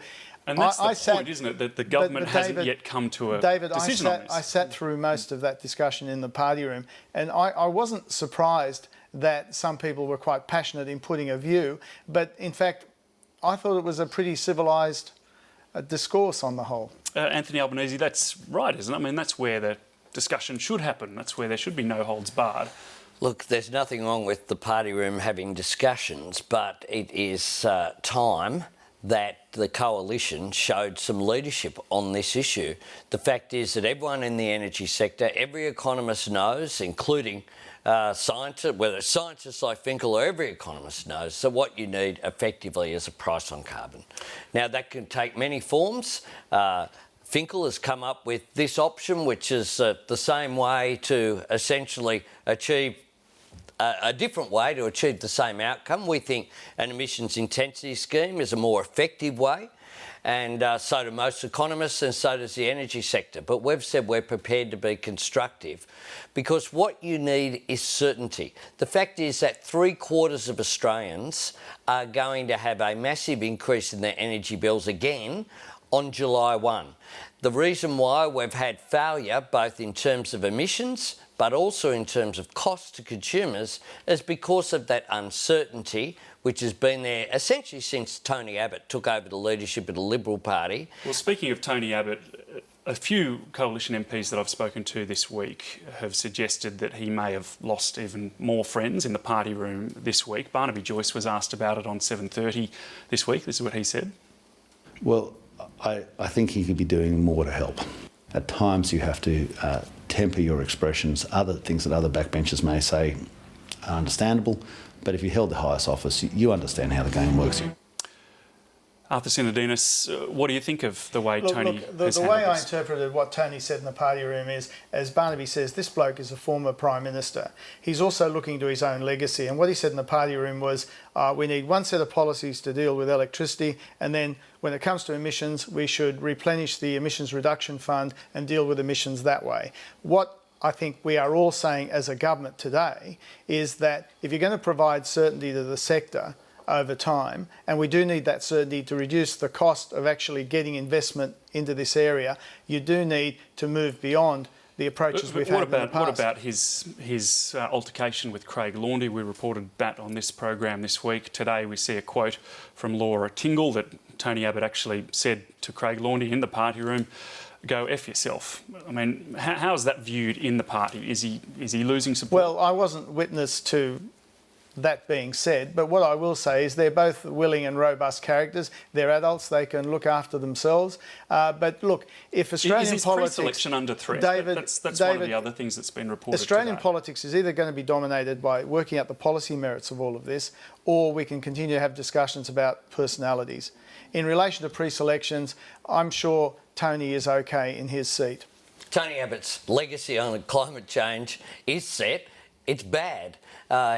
And that's the point, isn't it? That the government hasn't yet come to a decision on this. I sat through most of that discussion in the party room, and I wasn't surprised that some people were quite passionate in putting a view, but in fact, I thought it was a pretty civilised discourse on the whole. Anthony Albanese, that's right, isn't it? I mean, that's where the discussion should happen. That's where there should be no holds barred. Look, there's nothing wrong with the party room having discussions, but it is time that the coalition showed some leadership on this issue. The fact is that everyone in the energy sector, every economist knows, including scientists, whether it's scientists like Finkel or every economist knows, that what you need effectively is a price on carbon. Now, that can take many forms. Finkel has come up with this option, which is the same way to essentially achieve a different way to achieve the same outcome. We think an emissions intensity scheme is a more effective way. and so do most economists, and so does the energy sector. But we've said we're prepared to be constructive, because what you need is certainty. The fact is that 3/4 of Australians are going to have a massive increase in their energy bills again on July 1. The reason why we've had failure, both in terms of emissions but also in terms of cost to consumers, is because of that uncertainty which has been there essentially since Tony Abbott took over the leadership of the Liberal Party. Well, speaking of Tony Abbott, a few coalition MPs that I've spoken to this week have suggested that he may have lost even more friends in the party room this week. Barnaby Joyce was asked about it on 7:30 this week. This is what he said. Well, I think he could be doing more to help. At times you have to temper your expressions. Other things that other backbenchers may say are understandable, but if you held the highest office, you understand how the game works. Arthur Sinodinos, what do you think of the way Tony has handled the way I this? interpreted what Tony said in the party room is, as Barnaby says, this bloke is a former Prime Minister. He's also looking to his own legacy. And what he said in the party room was, we need one set of policies to deal with electricity, and then when it comes to emissions, we should replenish the emissions reduction fund and deal with emissions that way. What I think we are all saying as a government today is that if you're going to provide certainty to the sector over time, and we do need that certainty to reduce the cost of actually getting investment into this area, you do need to move beyond the approaches we've had in the past. What about his altercation with Craig Laundy? We reported that on this program this week. Today we see a quote from Laura Tingle that Tony Abbott actually said to Craig Laundy in the party room, "Go F yourself." I mean, how is that viewed in the party? Is he losing support? Well, I wasn't witness to that being said, but what I will say is they're both willing and robust characters. They're adults, they can look after themselves. But look, if Australian is politics... pre-selection under threat? David, that's one of the other things that's been reported Australian today. politics is either going to be dominated by working out the policy merits of all of this, or we can continue to have discussions about personalities. In relation to pre-selections, I'm sure Tony is okay in his seat. Tony Abbott's legacy on climate change is set. It's bad.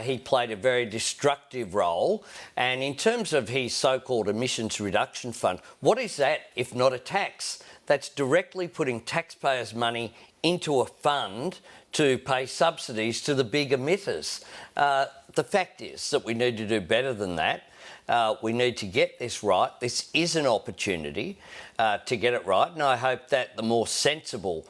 He played a very destructive role. And in terms of his so-called emissions reduction fund, what is that if not a tax? That's directly putting taxpayers' money into a fund to pay subsidies to the big emitters. The fact is that we need to do better than that. We need to get this right. This is an opportunity to get it right, and I hope that the more sensible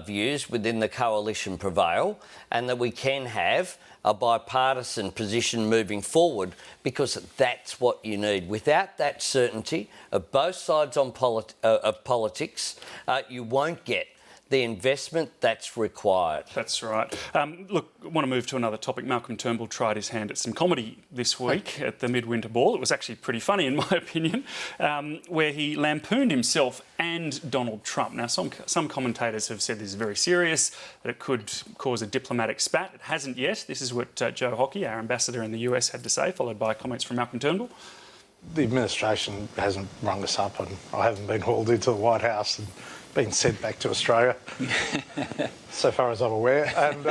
views within the coalition prevail, and that we can have a bipartisan position moving forward, because that's what you need. Without that certainty of both sides of politics, you won't get the investment that's required. That's right. Look, I want to move to another topic. Malcolm Turnbull tried his hand at some comedy this week at the Midwinter Ball. It was actually pretty funny, in my opinion, where he lampooned himself and Donald Trump. Now, some commentators have said this is very serious, that it could cause a diplomatic spat. It hasn't yet. This is what Joe Hockey, our ambassador in the US, had to say, followed by comments from Malcolm Turnbull. The administration hasn't rung us up, and I haven't been hauled into the White House and been sent back to Australia, so far as I'm aware. And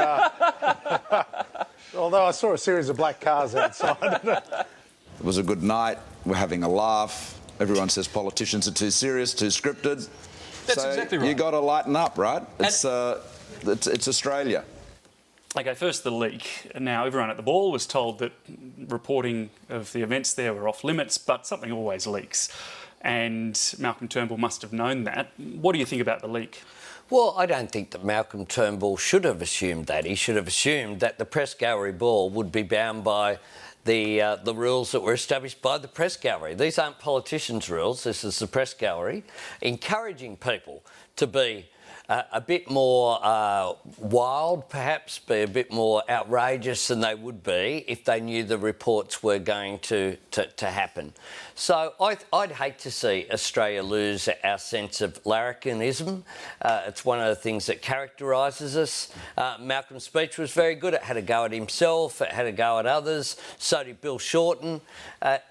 although I saw a series of black cars outside. It was a good night. We're having a laugh. Everyone says politicians are too serious, too scripted. That's exactly right. You got to lighten up, right? It's Australia. Okay, first the leak. Now, everyone at the ball was told that reporting of the events there were off limits, but something always leaks. And Malcolm Turnbull must have known that. What do you think about the leak? Well, I don't think that Malcolm Turnbull should have assumed that. He should have assumed that the press gallery ball would be bound by the rules that were established by the press gallery. These aren't politicians' rules. This is the press gallery encouraging people to be a bit more wild, perhaps, be a bit more outrageous than they would be if they knew the reports were going to happen. So I'd hate to see Australia lose our sense of larrikinism. It's one of the things that characterises us. Malcolm's speech was very good. It had a go at himself, it had a go at others. So did Bill Shorten.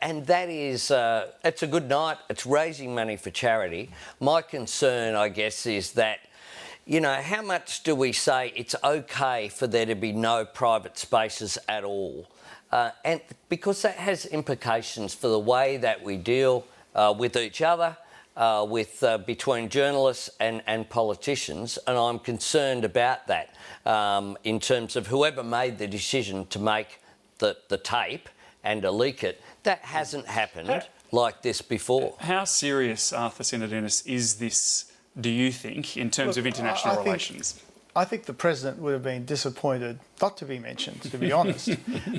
And that is, it's a good night. It's raising money for charity. My concern, I guess, is that, you know, how much do we say it's okay for there to be no private spaces at all? And because that has implications for the way that we deal with each other, between journalists and politicians, and I'm concerned about that in terms of whoever made the decision to make the tape and to leak it. That hasn't happened like this before. How serious, Arthur Sinodinos, is this, do you think, in terms of international relations? I think the President would have been disappointed not to be mentioned, to be honest.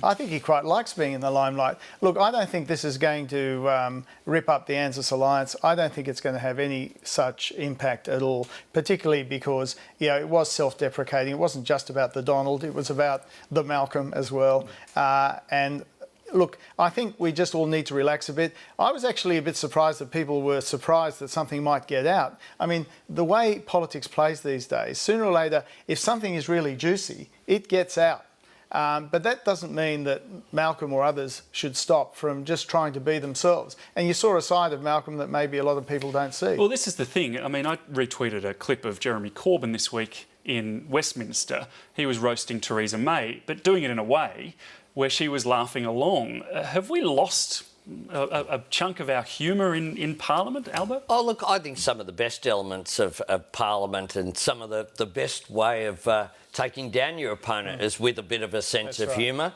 I think he quite likes being in the limelight. Look, I don't think this is going to rip up the ANZUS alliance. I don't think it's going to have any such impact at all, particularly because, you know, it was self-deprecating. It wasn't just about the Donald, it was about the Malcolm as well. And look, I think we just all need to relax a bit. I was actually a bit surprised that people were surprised that something might get out. I mean, the way politics plays these days, sooner or later, if something is really juicy, it gets out. But that doesn't mean that Malcolm or others should stop from just trying to be themselves. And you saw a side of Malcolm that maybe a lot of people don't see. Well, this is the thing. I mean, I retweeted a clip of Jeremy Corbyn this week in Westminster. He was roasting Theresa May, but doing it in a way where she was laughing along. Have we lost a chunk of our humour in Parliament, Albo? Oh, look, I think some of the best elements of Parliament and some of the best way of taking down your opponent is with a bit of a sense of humour.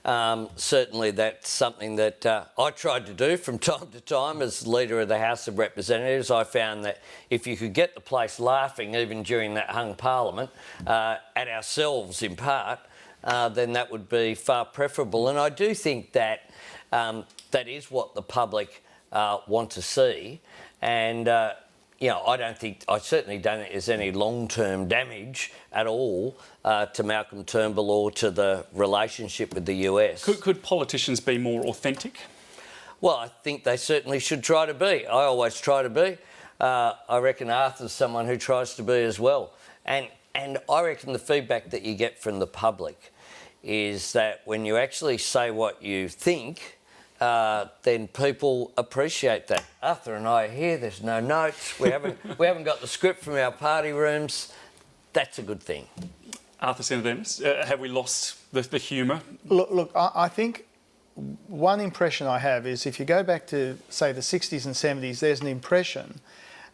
Certainly that's something that I tried to do from time to time as leader of the House of Representatives. I found that if you could get the place laughing, even during that hung Parliament, at ourselves in part, then that would be far preferable. And I do think that that is what the public want to see. And, you know, I certainly don't think there's any long-term damage at all to Malcolm Turnbull or to the relationship with the US. Could politicians be more authentic? Well, I think they certainly should try to be. I always try to be. I reckon Arthur's someone who tries to be as well. And I reckon the feedback that you get from the public is that when you actually say what you think, then people appreciate that. Arthur and I are here, there's no notes, we haven't got the script from our party rooms. That's a good thing. Arthur Sinodinos, have we lost the humour? Look, I think one impression I have is if you go back to, say, the 60s and 70s, there's an impression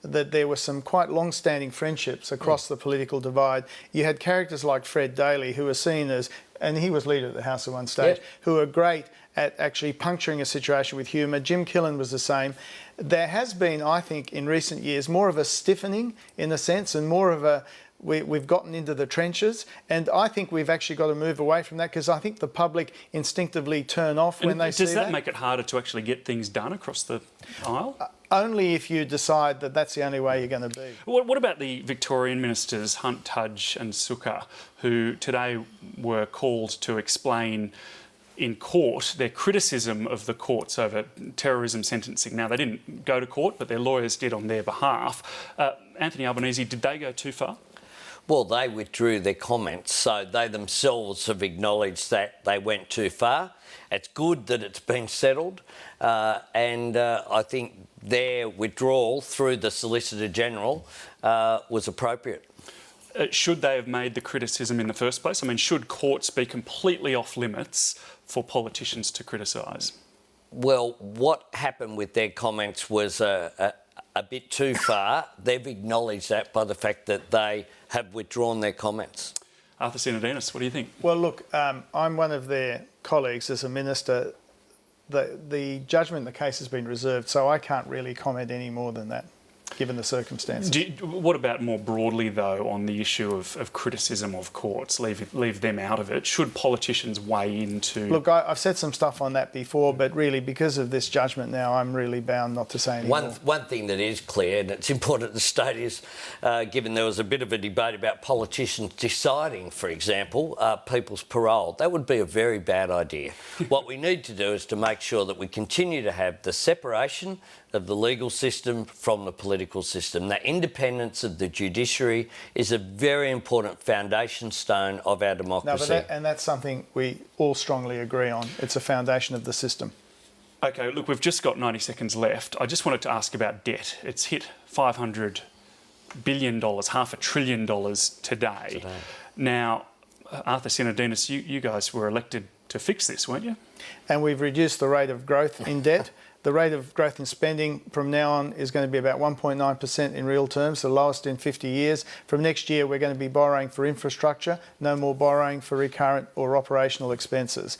that there were some quite long-standing friendships across the political divide. You had characters like Fred Daly, who were seen as, and he was leader of the House at one stage, who were great at actually puncturing a situation with humour. Jim Killen was the same. There has been, I think, in recent years, more of a stiffening in a sense and more of a, we've gotten into the trenches, and I think we've actually got to move away from that because I think the public instinctively turn off when they see that. Does that make it harder to actually get things done across the aisle? Only if you decide that that's the only way you're going to be. What about the Victorian ministers, Hunt, Tudge and Sukkar, who today were called to explain in court their criticism of the courts over terrorism sentencing? Now, they didn't go to court, but their lawyers did on their behalf. Anthony Albanese, did they go too far? Well, they withdrew their comments, so they themselves have acknowledged that they went too far. It's good that it's been settled, and I think their withdrawal through the Solicitor General was appropriate. Should they have made the criticism in the first place? I mean, should courts be completely off limits for politicians to criticise? Well, what happened with their comments was a bit too far. They've acknowledged that by the fact that they have withdrawn their comments. Arthur Sinodinos, what do you think? Well, look, I'm one of their colleagues as a minister. The judgment in the case has been reserved, so I can't really comment any more than that, given the circumstances. What about more broadly, though, on the issue of criticism of courts? Leave them out of it. Should politicians weigh into... Look, I've said some stuff on that before, but really, because of this judgment now, I'm really bound not to say any more. One thing that is clear, and it's important to state, is given there was a bit of a debate about politicians deciding, for example, people's parole, that would be a very bad idea. What we need to do is to make sure that we continue to have the separation of the legal system from the political system. That independence of the judiciary is a very important foundation stone of our democracy. No, but that's something we all strongly agree on. It's a foundation of the system. OK, look, we've just got 90 seconds left. I just wanted to ask about debt. It's hit $500 billion, $500 billion today. Now, Arthur Sinodinos, you guys were elected to fix this, weren't you? And we've reduced the rate of growth in debt. the rate of growth in spending from now on is going to be about 1.9% in real terms, the lowest in 50 years. From next year, we're going to be borrowing for infrastructure, no more borrowing for recurrent or operational expenses.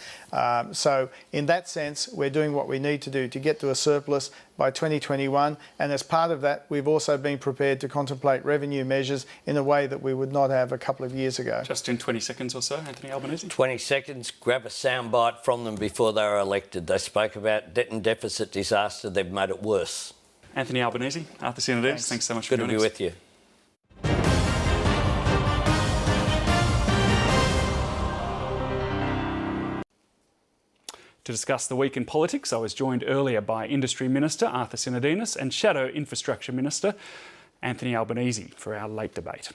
So in that sense, we're doing what we need to do to get to a surplus by 2021, and as part of that, we've also been prepared to contemplate revenue measures in a way that we would not have a couple of years ago. Just in 20 seconds or so, Anthony Albanese. 20 seconds, grab a soundbite from them before they were elected. They spoke about debt and deficit disaster, they've made it worse. Anthony Albanese, Arthur Sinodinos, thanks so much for joining us. Good to be with you. To discuss the week in politics, I was joined earlier by Industry Minister Arthur Sinodinos and Shadow Infrastructure Minister Anthony Albanese for our late debate.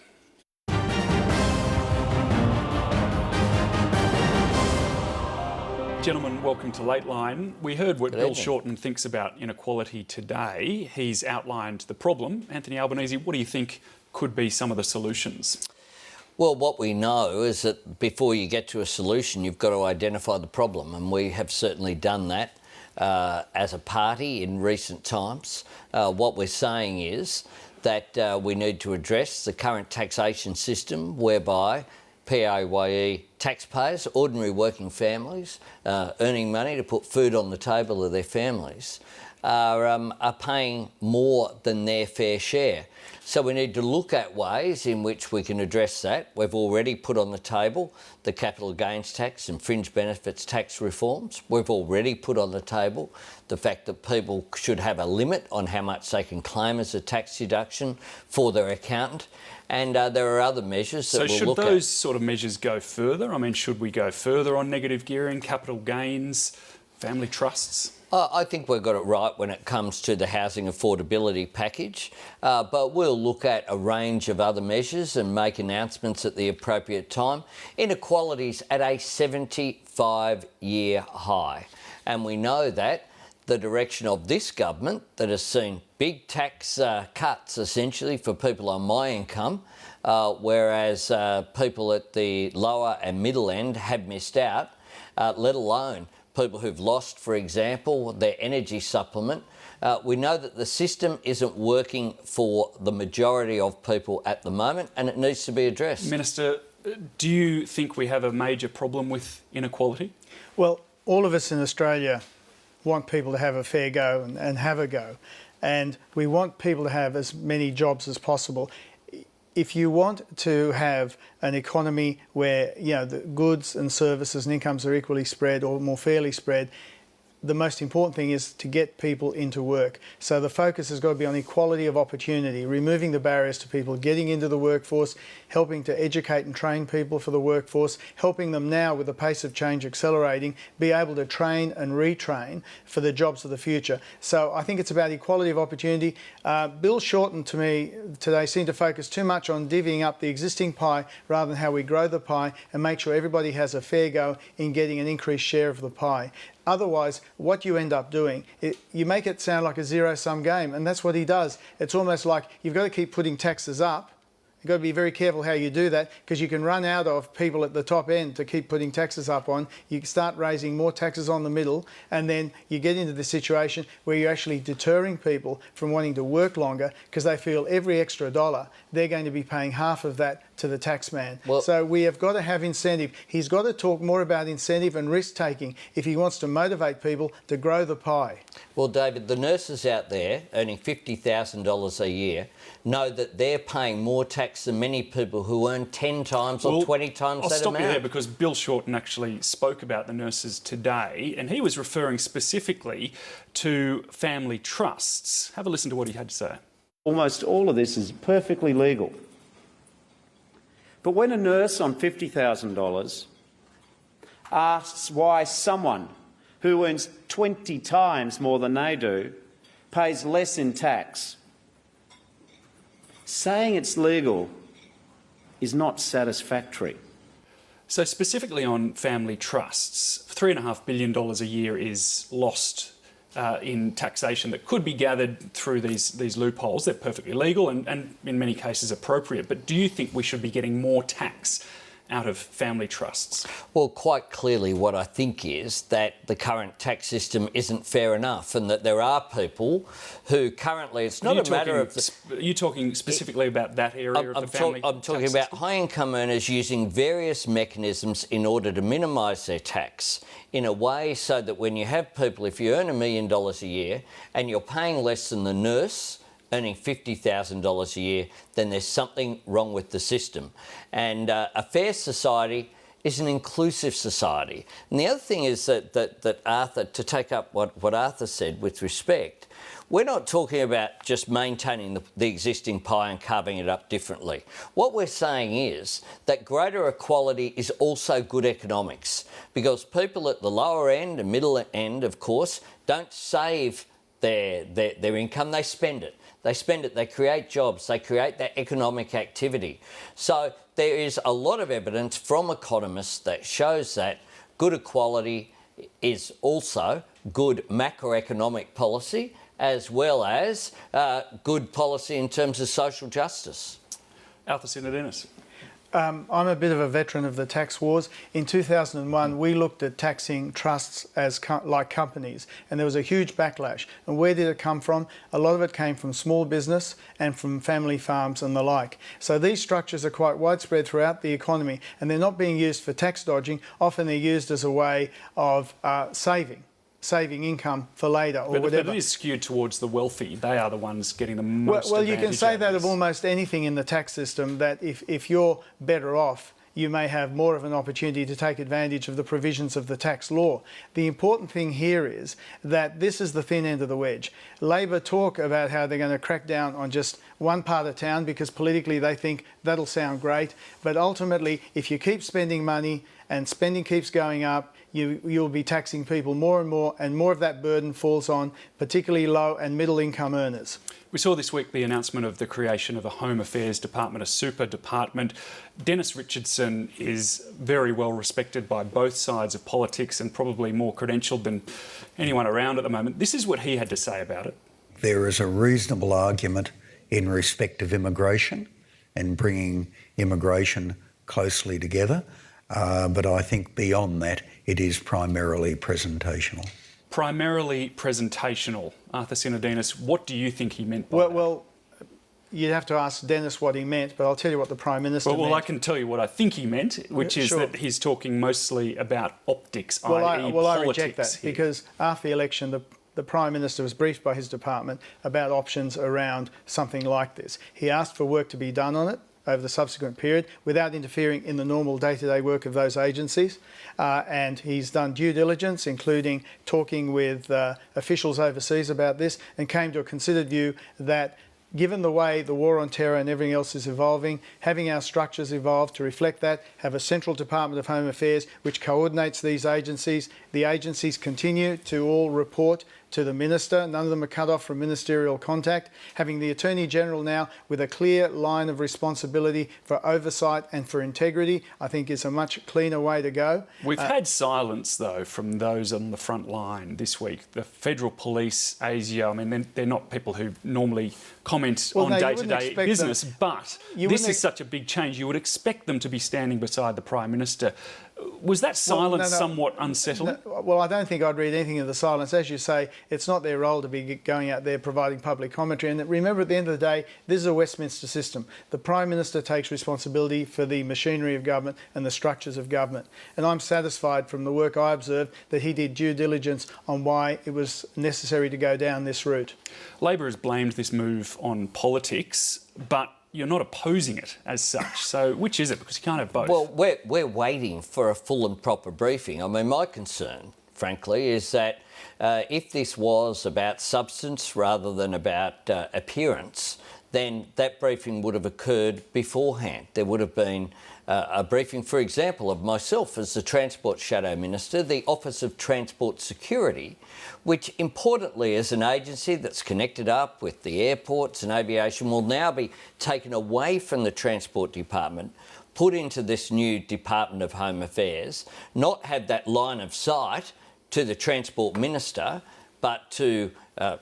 Gentlemen, welcome to Late Line. We heard what Bill Shorten thinks about inequality today. He's outlined the problem. Anthony Albanese, what do you think could be some of the solutions? Well, what we know is that before you get to a solution, you've got to identify the problem, and we have certainly done that as a party in recent times. What we're saying is that we need to address the current taxation system whereby PAYE taxpayers, ordinary working families, earning money to put food on the table of their families, are paying more than their fair share. So we need to look at ways in which we can address that. We've already put on the table the capital gains tax and fringe benefits tax reforms. We've already put on the table the fact that people should have a limit on how much they can claim as a tax deduction for their accountant. And there are other measures that we'll look at. So should those sort of measures go further? I mean, should we go further on negative gearing, capital gains, family trusts? I think we've got it right when it comes to the housing affordability package, but we'll look at a range of other measures and make announcements at the appropriate time. Inequality's at a 75-year high, and we know that the direction of this government that has seen big tax cuts essentially for people on my income, whereas people at the lower and middle end have missed out, let alone people who've lost, for example, their energy supplement. We know that the system isn't working for the majority of people at the moment, and it needs to be addressed. Minister, do you think we have a major problem with inequality? Well, all of us in Australia want people to have a fair go and have a go. And we want people to have as many jobs as possible. If you want to have an economy where, you know, the goods and services and incomes are equally spread or more fairly spread, the most important thing is to get people into work. So the focus has got to be on equality of opportunity, removing the barriers to people getting into the workforce, helping to educate and train people for the workforce, helping them now with the pace of change accelerating, be able to train and retrain for the jobs of the future. So I think it's about equality of opportunity. Bill Shorten, to me, today seemed to focus too much on divvying up the existing pie rather than how we grow the pie and make sure everybody has a fair go in getting an increased share of the pie. Otherwise, what you end up doing, you make it sound like a zero-sum game, and that's what he does. It's almost like you've got to keep putting taxes up. You've got to be very careful how you do that, because you can run out of people at the top end to keep putting taxes up on. You start raising more taxes on the middle, and then you get into the situation where you're actually deterring people from wanting to work longer because they feel every extra dollar, they're going to be paying half of that to the taxman. So we have got to have incentive. He's got to talk more about incentive and risk-taking if he wants to motivate people to grow the pie. Well, David, the nurses out there earning $50,000 a year know that they're paying more tax than many people who earn 10 times or 20 times that amount. I'll stop you there because Bill Shorten actually spoke about the nurses today, and he was referring specifically to family trusts. Have a listen to what he had to say. Almost all of this is perfectly legal. But when a nurse on $50,000 asks why someone who earns 20 times more than they do pays less in tax, saying it's legal is not satisfactory. So specifically on family trusts, $3.5 billion a year is lost in taxation that could be gathered through these loopholes. They're perfectly legal and in many cases appropriate. But do you think we should be getting more tax out of family trusts? Well, quite clearly what I think is that the current tax system isn't fair enough, and that there are people who currently, it's not a matter of... Are you talking specifically about that area of the family I'm talking about high-income earners using various mechanisms in order to minimise their tax in a way so that when you have people, if you earn $1 million a year and you're paying less than the nurse earning $50,000 a year, then there's something wrong with the system. And a fair society is an inclusive society. And the other thing is that Arthur, to take up what Arthur said with respect, we're not talking about just maintaining the existing pie and carving it up differently. What we're saying is that greater equality is also good economics, because people at the lower end and middle end, of course, don't save their income, they spend it. They spend it, they create jobs, they create that economic activity. So there is a lot of evidence from economists that shows that good equality is also good macroeconomic policy, as well as good policy in terms of social justice. Arthur Sinodinos. I'm a bit of a veteran of the tax wars. In 2001, we looked at taxing trusts as like companies, and there was a huge backlash. And where did it come from? A lot of it came from small business and from family farms and the like. So these structures are quite widespread throughout the economy, and they're not being used for tax dodging. Often they're used as a way of saving income for later or whatever. But it is skewed towards the wealthy. They are the ones getting the most Well, you can say that of this. almost anything in the tax system, that if you're better off, you may have more of an opportunity to take advantage of the provisions of the tax law. The important thing here is that this is the thin end of the wedge. Labor talk about how they're going to crack down on just one part of town because politically they think that'll sound great. But ultimately, if you keep spending money and spending keeps going up, you'll be taxing people more and more of that burden falls on particularly low and middle income earners. We saw this week the announcement of the creation of a Home Affairs Department, a super department. Dennis Richardson is very well respected by both sides of politics and probably more credentialed than anyone around at the moment. This is what he had to say about it. There is a reasonable argument in respect of immigration and bringing immigration closely together. But I think beyond that, it is primarily presentational. Primarily presentational. Arthur Sinodinos, what do you think he meant by that? Well, you'd have to ask Dennis what he meant, but I'll tell you what the Prime Minister meant. Well, I can tell you what I think he meant, which is that he's talking mostly about optics, i.e. politics. I reject that, because after the election, the Prime Minister was briefed by his department about options around something like this. He asked for work to be done on it over the subsequent period without interfering in the normal day-to-day work of those agencies. And he's done due diligence, including talking with officials overseas about this, and came to a considered view that given the way the war on terror and everything else is evolving, having our structures evolve to reflect that, have a central Department of Home Affairs which coordinates these agencies. The agencies continue to all report to the Minister. None of them are cut off from ministerial contact. Having the Attorney-General now with a clear line of responsibility for oversight and for integrity, I think is a much cleaner way to go. We've had silence, though, from those on the front line this week. The Federal Police, ASIO, I mean, they're not people who normally comment on day-to-day business, but this is such a big change. You would expect them to be standing beside the Prime Minister. Was that silence somewhat unsettling? Well, I don't think I'd read anything of the silence. As you say, it's not their role to be going out there providing public commentary. And remember, at the end of the day, this is a Westminster system. The Prime Minister takes responsibility for the machinery of government and the structures of government. And I'm satisfied from the work I observed that he did due diligence on why it was necessary to go down this route. Labor has blamed this move on politics, but you're not opposing it as such. So which is it? Because you can't have both. Well, we're waiting for a full and proper briefing. I mean, my concern, frankly, is that if this was about substance rather than about appearance, then that briefing would have occurred beforehand. There would have been a briefing, for example, of myself as the Transport Shadow Minister, the Office of Transport Security, which importantly is an agency that's connected up with the airports and aviation, will now be taken away from the Transport Department, put into this new Department of Home Affairs, not have that line of sight to the Transport Minister, but to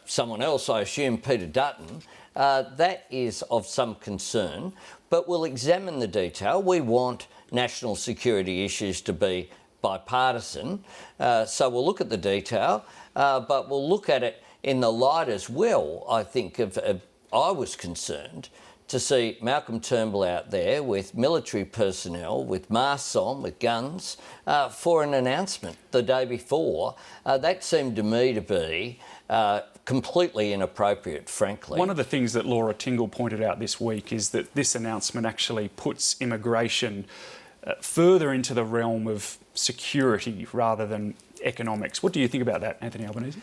someone else, I assume Peter Dutton. That is of some concern. but we'll examine the detail. We want national security issues to be bipartisan, so we'll look at the detail, but we'll look at it in the light as well, I think, I was concerned to see Malcolm Turnbull out there with military personnel, with masks on, with guns, for an announcement the day before. That seemed to me to be completely inappropriate, frankly. One of the things that Laura Tingle pointed out this week is that this announcement actually puts immigration further into the realm of security rather than economics. What do you think about that, Anthony Albanese?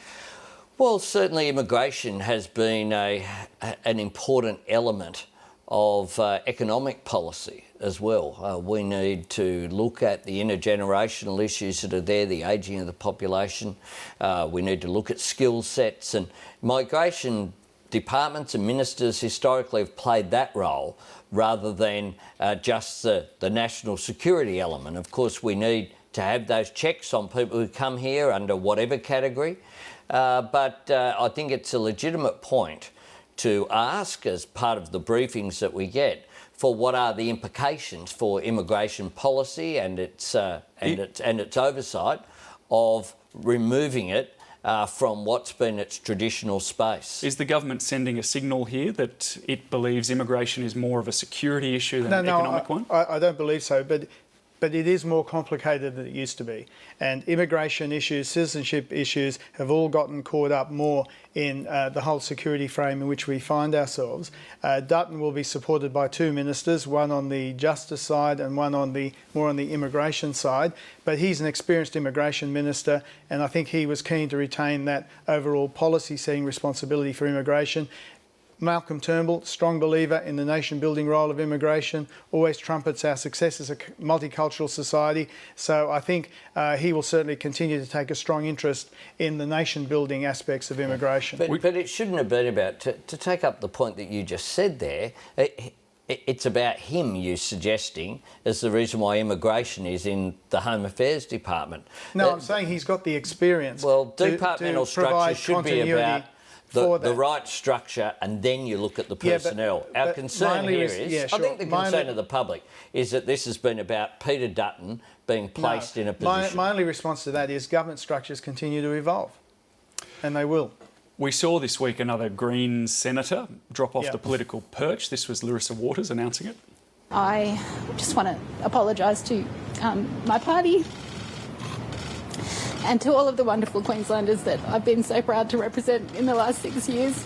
Well, certainly immigration has been an important element of economic policy as well. We need to look at the intergenerational issues that are there, the ageing of the population. We need to look at skill sets, and migration departments and ministers historically have played that role rather than just the national security element. Of course, we need to have those checks on people who come here under whatever category, but I think it's a legitimate point to ask, as part of the briefings that we get, for what are the implications for immigration policy and its oversight of removing it from what's been its traditional space. Is the government sending a signal here that it believes immigration is more of a security issue than an economic one? I don't believe so, but it is more complicated than it used to be. And immigration issues, citizenship issues have all gotten caught up more in the whole security frame in which we find ourselves. Dutton will be supported by two ministers, one on the justice side and one on the more on the immigration side. But he's an experienced immigration minister, and I think he was keen to retain that overall policy-setting responsibility for immigration. Malcolm Turnbull, strong believer in the nation-building role of immigration, always trumpets our success as a multicultural society. So I think he will certainly continue to take a strong interest in the nation-building aspects of immigration. But it shouldn't have been about, to take up the point that you just said there, it's about him, you suggesting, as the reason why immigration is in the Home Affairs Department. No, I'm saying he's got the experience. Well, departmental structure should be about the right structure, and then you look at the personnel. Our concern here is, I think the concern of the public is that this has been about Peter Dutton being placed in a position. My only response to that is government structures continue to evolve, and they will. We saw this week another Greens senator drop off the political perch. This was Larissa Waters announcing it. I just want to apologise to my party and to all of the wonderful Queenslanders that I've been so proud to represent in the last 6 years.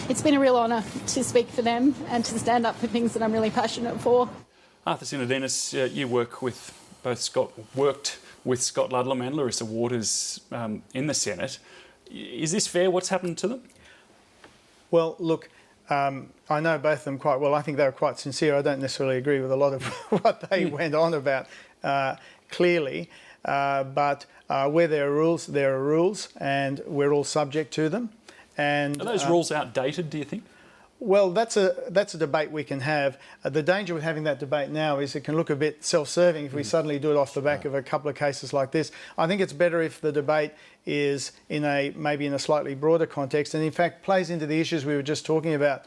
It's been a real honour to speak for them and to stand up for things that I'm really passionate for. Arthur Sinodinos, you worked with Scott Ludlam and Larissa Waters in the Senate. Is this fair, what's happened to them? Well, look, I know both of them quite well. I think they were quite sincere. I don't necessarily agree with a lot of what they went on about, clearly. But where there are rules, and we're all subject to them. And are those rules outdated, do you think? Well, that's a debate we can have. The danger with having that debate now is it can look a bit self-serving if we suddenly do it off the back of a couple of cases like this. I think it's better if the debate is maybe in a slightly broader context, and in fact plays into the issues we were just talking about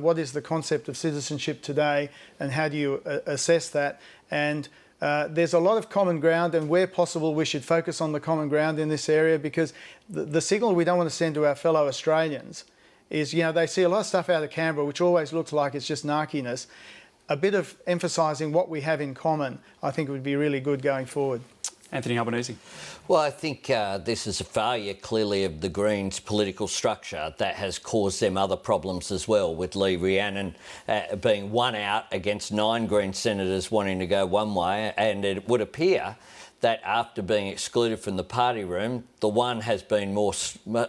what is the concept of citizenship today and how do you assess that. And there's a lot of common ground, and where possible we should focus on the common ground in this area, because the signal we don't want to send to our fellow Australians is, they see a lot of stuff out of Canberra which always looks like it's just narkiness. A bit of emphasising what we have in common, I think, would be really good going forward. Anthony Albanese. Well, I think this is a failure, clearly, of the Greens' political structure that has caused them other problems as well, with Lee Rhiannon being one out against 9 Green senators wanting to go one way, and it would appear that after being excluded from the party room, the one has been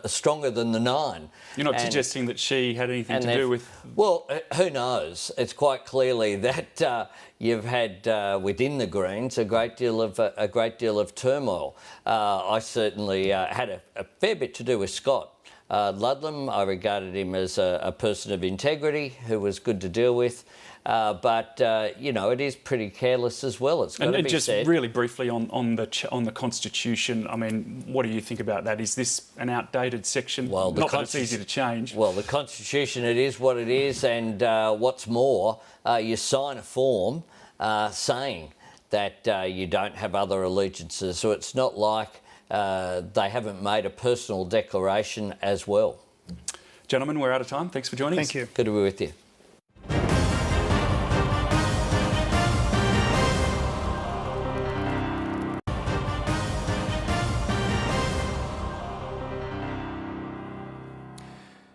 stronger than the 9. You're not suggesting that she had anything to do with... Well, who knows? It's quite clearly that you've had within the Greens a great deal of turmoil. I certainly had a fair bit to do with Scott Ludlam. I regarded him as a person of integrity who was good to deal with. But you know, it is pretty careless as well. It's got to be just said. Really briefly on the Constitution. I mean, what do you think about that? Is this an outdated section? Well, not that it's easy to change. Well, the Constitution, it is what it is, and what's more, you sign a form saying that you don't have other allegiances. So it's not like they haven't made a personal declaration as well. Gentlemen, we're out of time. Thanks for joining us. Thank you. Good to be with you.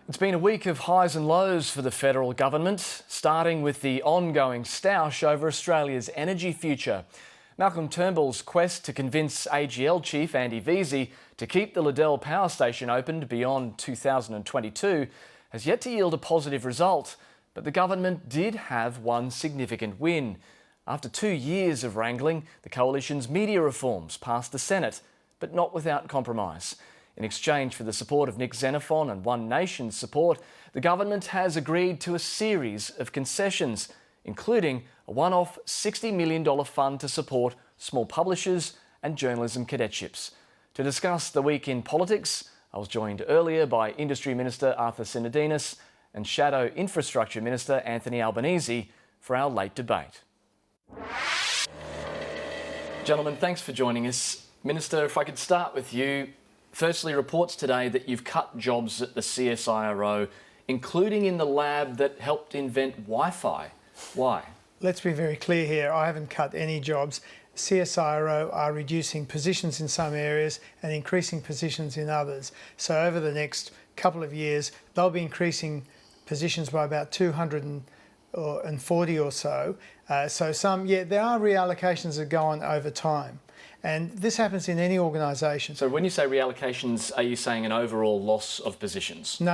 It's been a week of highs and lows for the federal government, starting with the ongoing stoush over Australia's energy future. Malcolm Turnbull's quest to convince AGL chief Andy Veazey to keep the Liddell power station opened beyond 2022 has yet to yield a positive result, but the government did have one significant win. After 2 years of wrangling, the coalition's media reforms passed the Senate, but not without compromise. In exchange for the support of Nick Xenophon and One Nation's support, the government has agreed to a series of concessions, including a one-off $60 million fund to support small publishers and journalism cadetships. To discuss the week in politics, I was joined earlier by Industry Minister Arthur Sinodinos and Shadow Infrastructure Minister Anthony Albanese for our late debate. Gentlemen, thanks for joining us. Minister, if I could start with you. Firstly, reports today that you've cut jobs at the CSIRO, including in the lab that helped invent Wi-Fi. Why? Let's be very clear here. I haven't cut any jobs. CSIRO are reducing positions in some areas and increasing positions in others. So over the next couple of years, they'll be increasing positions by about 240 or so. So there are reallocations that go on over time. And this happens in any organisation. So when you say reallocations, are you saying an overall loss of positions? No,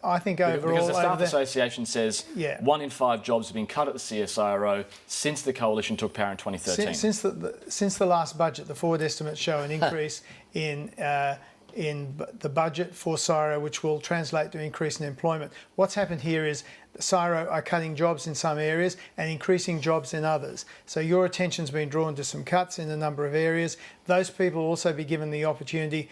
I think overall... Because the Staff Association says 1 in 5 jobs have been cut at the CSIRO since the coalition took power in 2013. Since the last budget, the forward estimates show an increase in the budget for CSIRO, which will translate to an increase in employment. What's happened here is CSIRO are cutting jobs in some areas and increasing jobs in others. So your attention's been drawn to some cuts in a number of areas. Those people will also be given the opportunity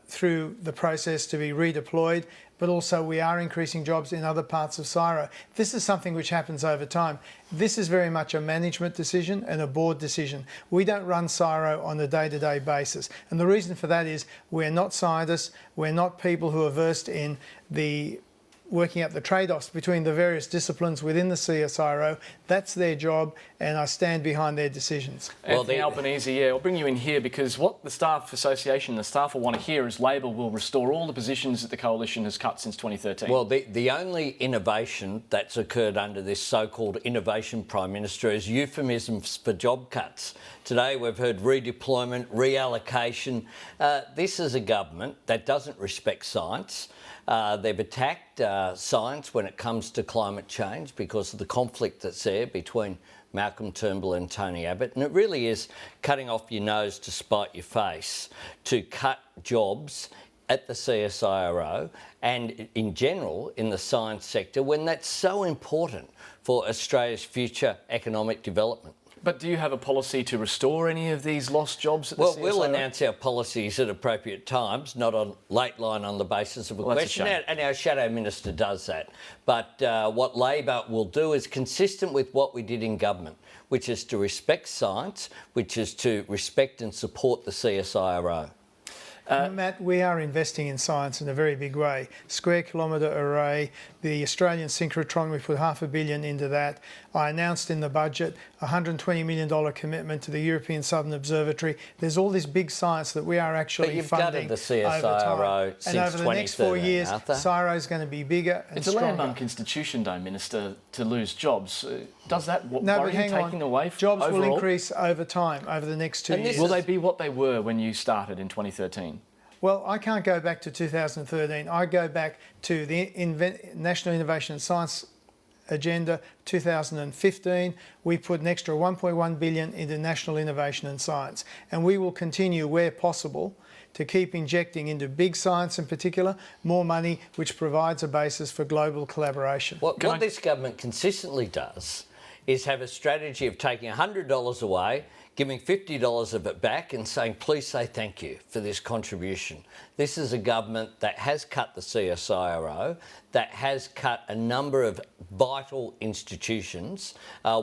through the process to be redeployed, but also we are increasing jobs in other parts of CSIRO. This is something which happens over time. This is very much a management decision and a board decision. We don't run CSIRO on a day-to-day basis. And the reason for that is we're not scientists, we're not people who are versed in working out the trade-offs between the various disciplines within the CSIRO. That's their job, and I stand behind their decisions. Anthony Albanese, I'll bring you in here because what the Staff Association and the staff will want to hear is Labor will restore all the positions that the coalition has cut since 2013. Well, the only innovation that's occurred under this so-called innovation Prime Minister is euphemisms for job cuts. Today we've heard redeployment, reallocation. This is a government that doesn't respect science. They've attacked science when it comes to climate change because of the conflict that's there between Malcolm Turnbull and Tony Abbott. And it really is cutting off your nose to spite your face to cut jobs at the CSIRO and in general in the science sector when that's so important for Australia's future economic development. But do you have a policy to restore any of these lost jobs at the CSIRO? Well, we'll announce our policies at appropriate times, not on late line on the basis of a question. And our Shadow Minister does that. But what Labor will do is consistent with what we did in government, which is to respect science, which is to respect and support the CSIRO. Matt, we are investing in science in a very big way. Square kilometre array, the Australian synchrotron, we put $500 million into that. I announced in the budget a $120 million commitment to the European Southern Observatory. There's all this big science that we are actually funding. But you've gutted the CSIRO since 2013, and over the next 4 years, CSIRO is going to be bigger and stronger. It's a landmark institution, though, Minister, to lose jobs. Does that worry you taking away from jobs overall? will increase over time, over the next 2 years. Will they be what they were when you started in 2013? Well, I can't go back to 2013. I go back to the National Innovation and Science Agenda 2015. We put an extra $1.1 billion into national innovation and science. And we will continue, where possible, to keep injecting into big science in particular more money, which provides a basis for global collaboration. What this government consistently does is have a strategy of taking $100 away, giving $50 of it back and saying, please say thank you for this contribution. This is a government that has cut the CSIRO, that has cut a number of vital institutions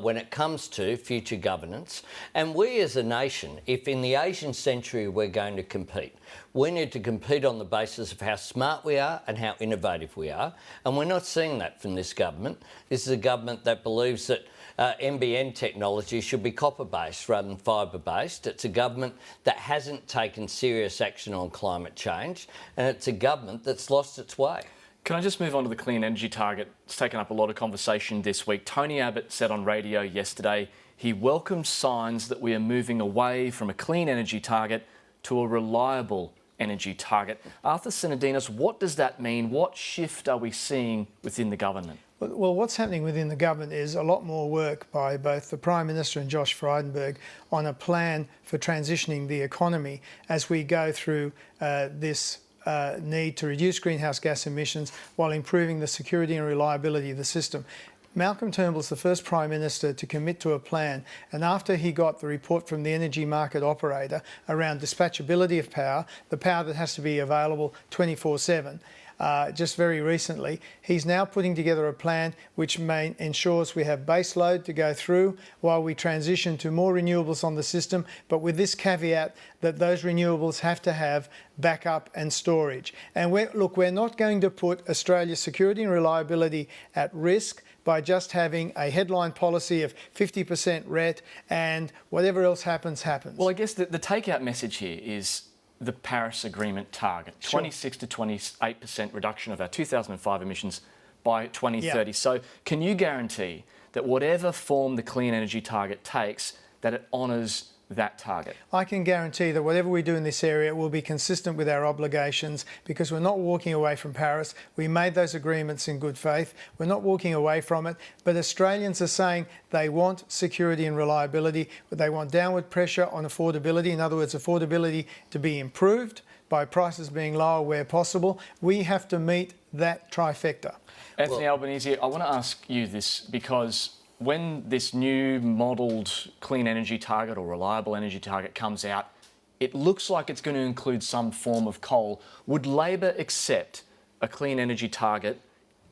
when it comes to future governance. And we as a nation, if in the Asian century we're going to compete, we need to compete on the basis of how smart we are and how innovative we are. And we're not seeing that from this government. This is a government that believes that NBN technology should be copper-based rather than fibre-based. It's a government that hasn't taken serious action on climate change, and it's a government that's lost its way. Can I just move on to the clean energy target? It's taken up a lot of conversation this week. Tony Abbott said on radio yesterday he welcomes signs that we are moving away from a clean energy target to a reliable energy target. Arthur Sinodinos, what does that mean? What shift are we seeing within the government? Well, what's happening within the government is a lot more work by both the Prime Minister and Josh Frydenberg on a plan for transitioning the economy as we go through this need to reduce greenhouse gas emissions while improving the security and reliability of the system. Malcolm Turnbull's the first Prime Minister to commit to a plan, and after he got the report from the energy market operator around dispatchability of power, the power that has to be available 24/7, just very recently, he's now putting together a plan which ensures we have base load to go through while we transition to more renewables on the system, but with this caveat that those renewables have to have backup and storage. And we're not going to put Australia's security and reliability at risk by just having a headline policy of 50% RET and whatever else happens, happens. Well, I guess the takeout message here is the Paris Agreement target, 26 to 28% reduction of our 2005 emissions by 2030. Yeah. So can you guarantee that whatever form the clean energy target takes, that it honours that target? I can guarantee that whatever we do in this area will be consistent with our obligations, because we're not walking away from Paris. We made those agreements in good faith. We're not walking away from it. But Australians are saying they want security and reliability, but they want downward pressure on affordability. In other words, affordability to be improved by prices being lower where possible. We have to meet that trifecta. Anthony Albanese, I want to ask you this, because when this new modelled clean energy target or reliable energy target comes out, it looks like it's going to include some form of coal. Would Labor accept a clean energy target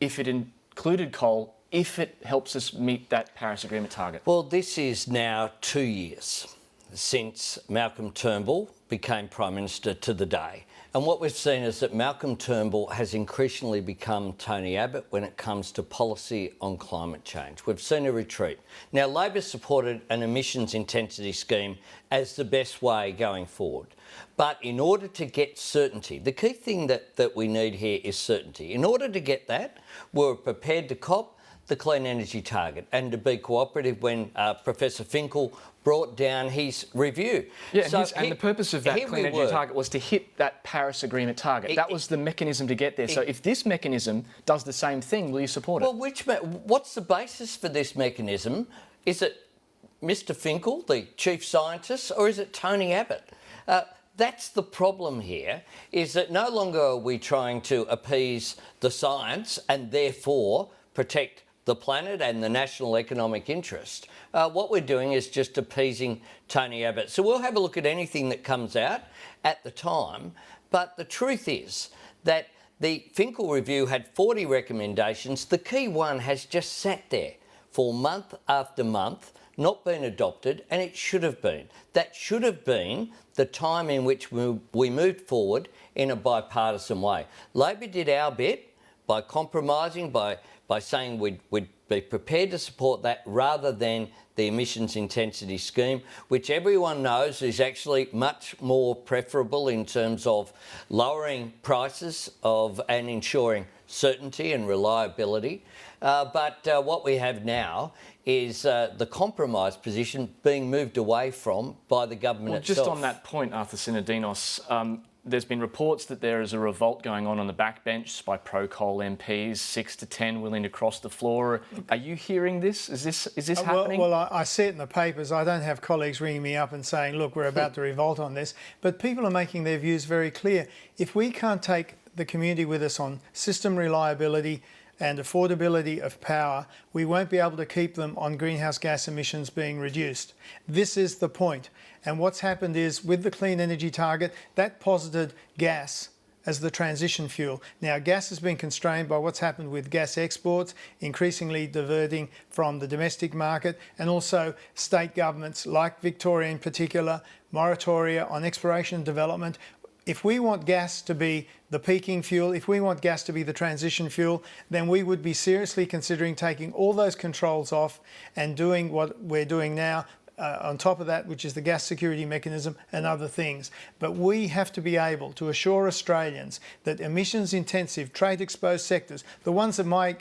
if it included coal, if it helps us meet that Paris Agreement target? Well, this is now 2 years since Malcolm Turnbull became Prime Minister to the day. And what we've seen is that Malcolm Turnbull has increasingly become Tony Abbott when it comes to policy on climate change. We've seen a retreat. Now, Labor supported an emissions intensity scheme as the best way going forward. But in order to get certainty, the key thing that we need here is certainty. In order to get that, we're prepared to cop the clean energy target and to be cooperative when Professor Finkel brought down his review. Yeah, so and the purpose of that clean energy target was to hit that Paris Agreement target. That was the mechanism to get there. So if this mechanism does the same thing, will you support it? Well, what's the basis for this mechanism? Is it Mr Finkel, the chief scientist, or is it Tony Abbott? That's the problem here, is that no longer are we trying to appease the science and therefore protect the planet and the national economic interest. What we're doing is just appeasing Tony Abbott. So we'll have a look at anything that comes out at the time. But the truth is that the Finkel review had 40 recommendations. The key one has just sat there for month after month, not been adopted, and it should have been. That should have been the time in which we moved forward in a bipartisan way. Labor did our bit by compromising, by saying we'd be prepared to support that rather than the emissions intensity scheme, which everyone knows is actually much more preferable in terms of lowering prices and ensuring certainty and reliability. But what we have now is the compromise position being moved away from by the government itself. Just on that point, Arthur Sinodinos, there's been reports that there is a revolt going on the backbench by pro-coal MPs, 6 to 10 willing to cross the floor. Are you hearing this? Is this happening? Well, I see it in the papers. I don't have colleagues ringing me up and saying, look, we're about to revolt on this. But people are making their views very clear. If we can't take the community with us on system reliability and affordability of power, we won't be able to keep them on greenhouse gas emissions being reduced. This is the point. And what's happened is, with the clean energy target, that posited gas as the transition fuel. Now, gas has been constrained by what's happened with gas exports, increasingly diverting from the domestic market, and also state governments like Victoria in particular, moratoria on exploration and development. If we want gas to be the peaking fuel, if we want gas to be the transition fuel, then we would be seriously considering taking all those controls off and doing what we're doing now, on top of that, which is the gas security mechanism and other things. But we have to be able to assure Australians that emissions-intensive, trade-exposed sectors, the ones that my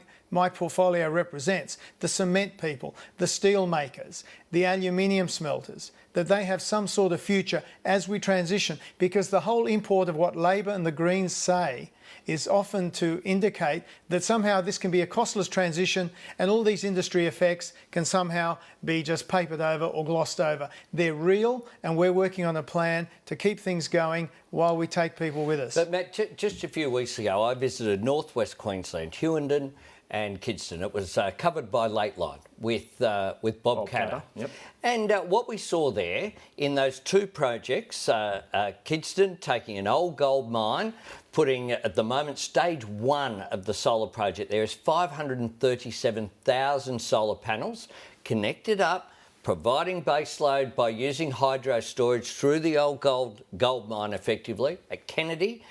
portfolio represents, the cement people, the steel makers, the aluminium smelters, that they have some sort of future as we transition, because the whole import of what Labor and the Greens say is often to indicate that somehow this can be a costless transition and all these industry effects can somehow be just papered over or glossed over. They're real, and we're working on a plan to keep things going while we take people with us. But Matt, just a few weeks ago, I visited northwest Queensland, Hughenden and Kidston. It was covered by Landline with Bob Catter. Yep. And what we saw there in those two projects, Kidston taking an old gold mine, putting at the moment stage 1 of the solar project there is 537,000 solar panels connected up, providing baseload by using hydro storage through the old gold mine effectively at Kennedy,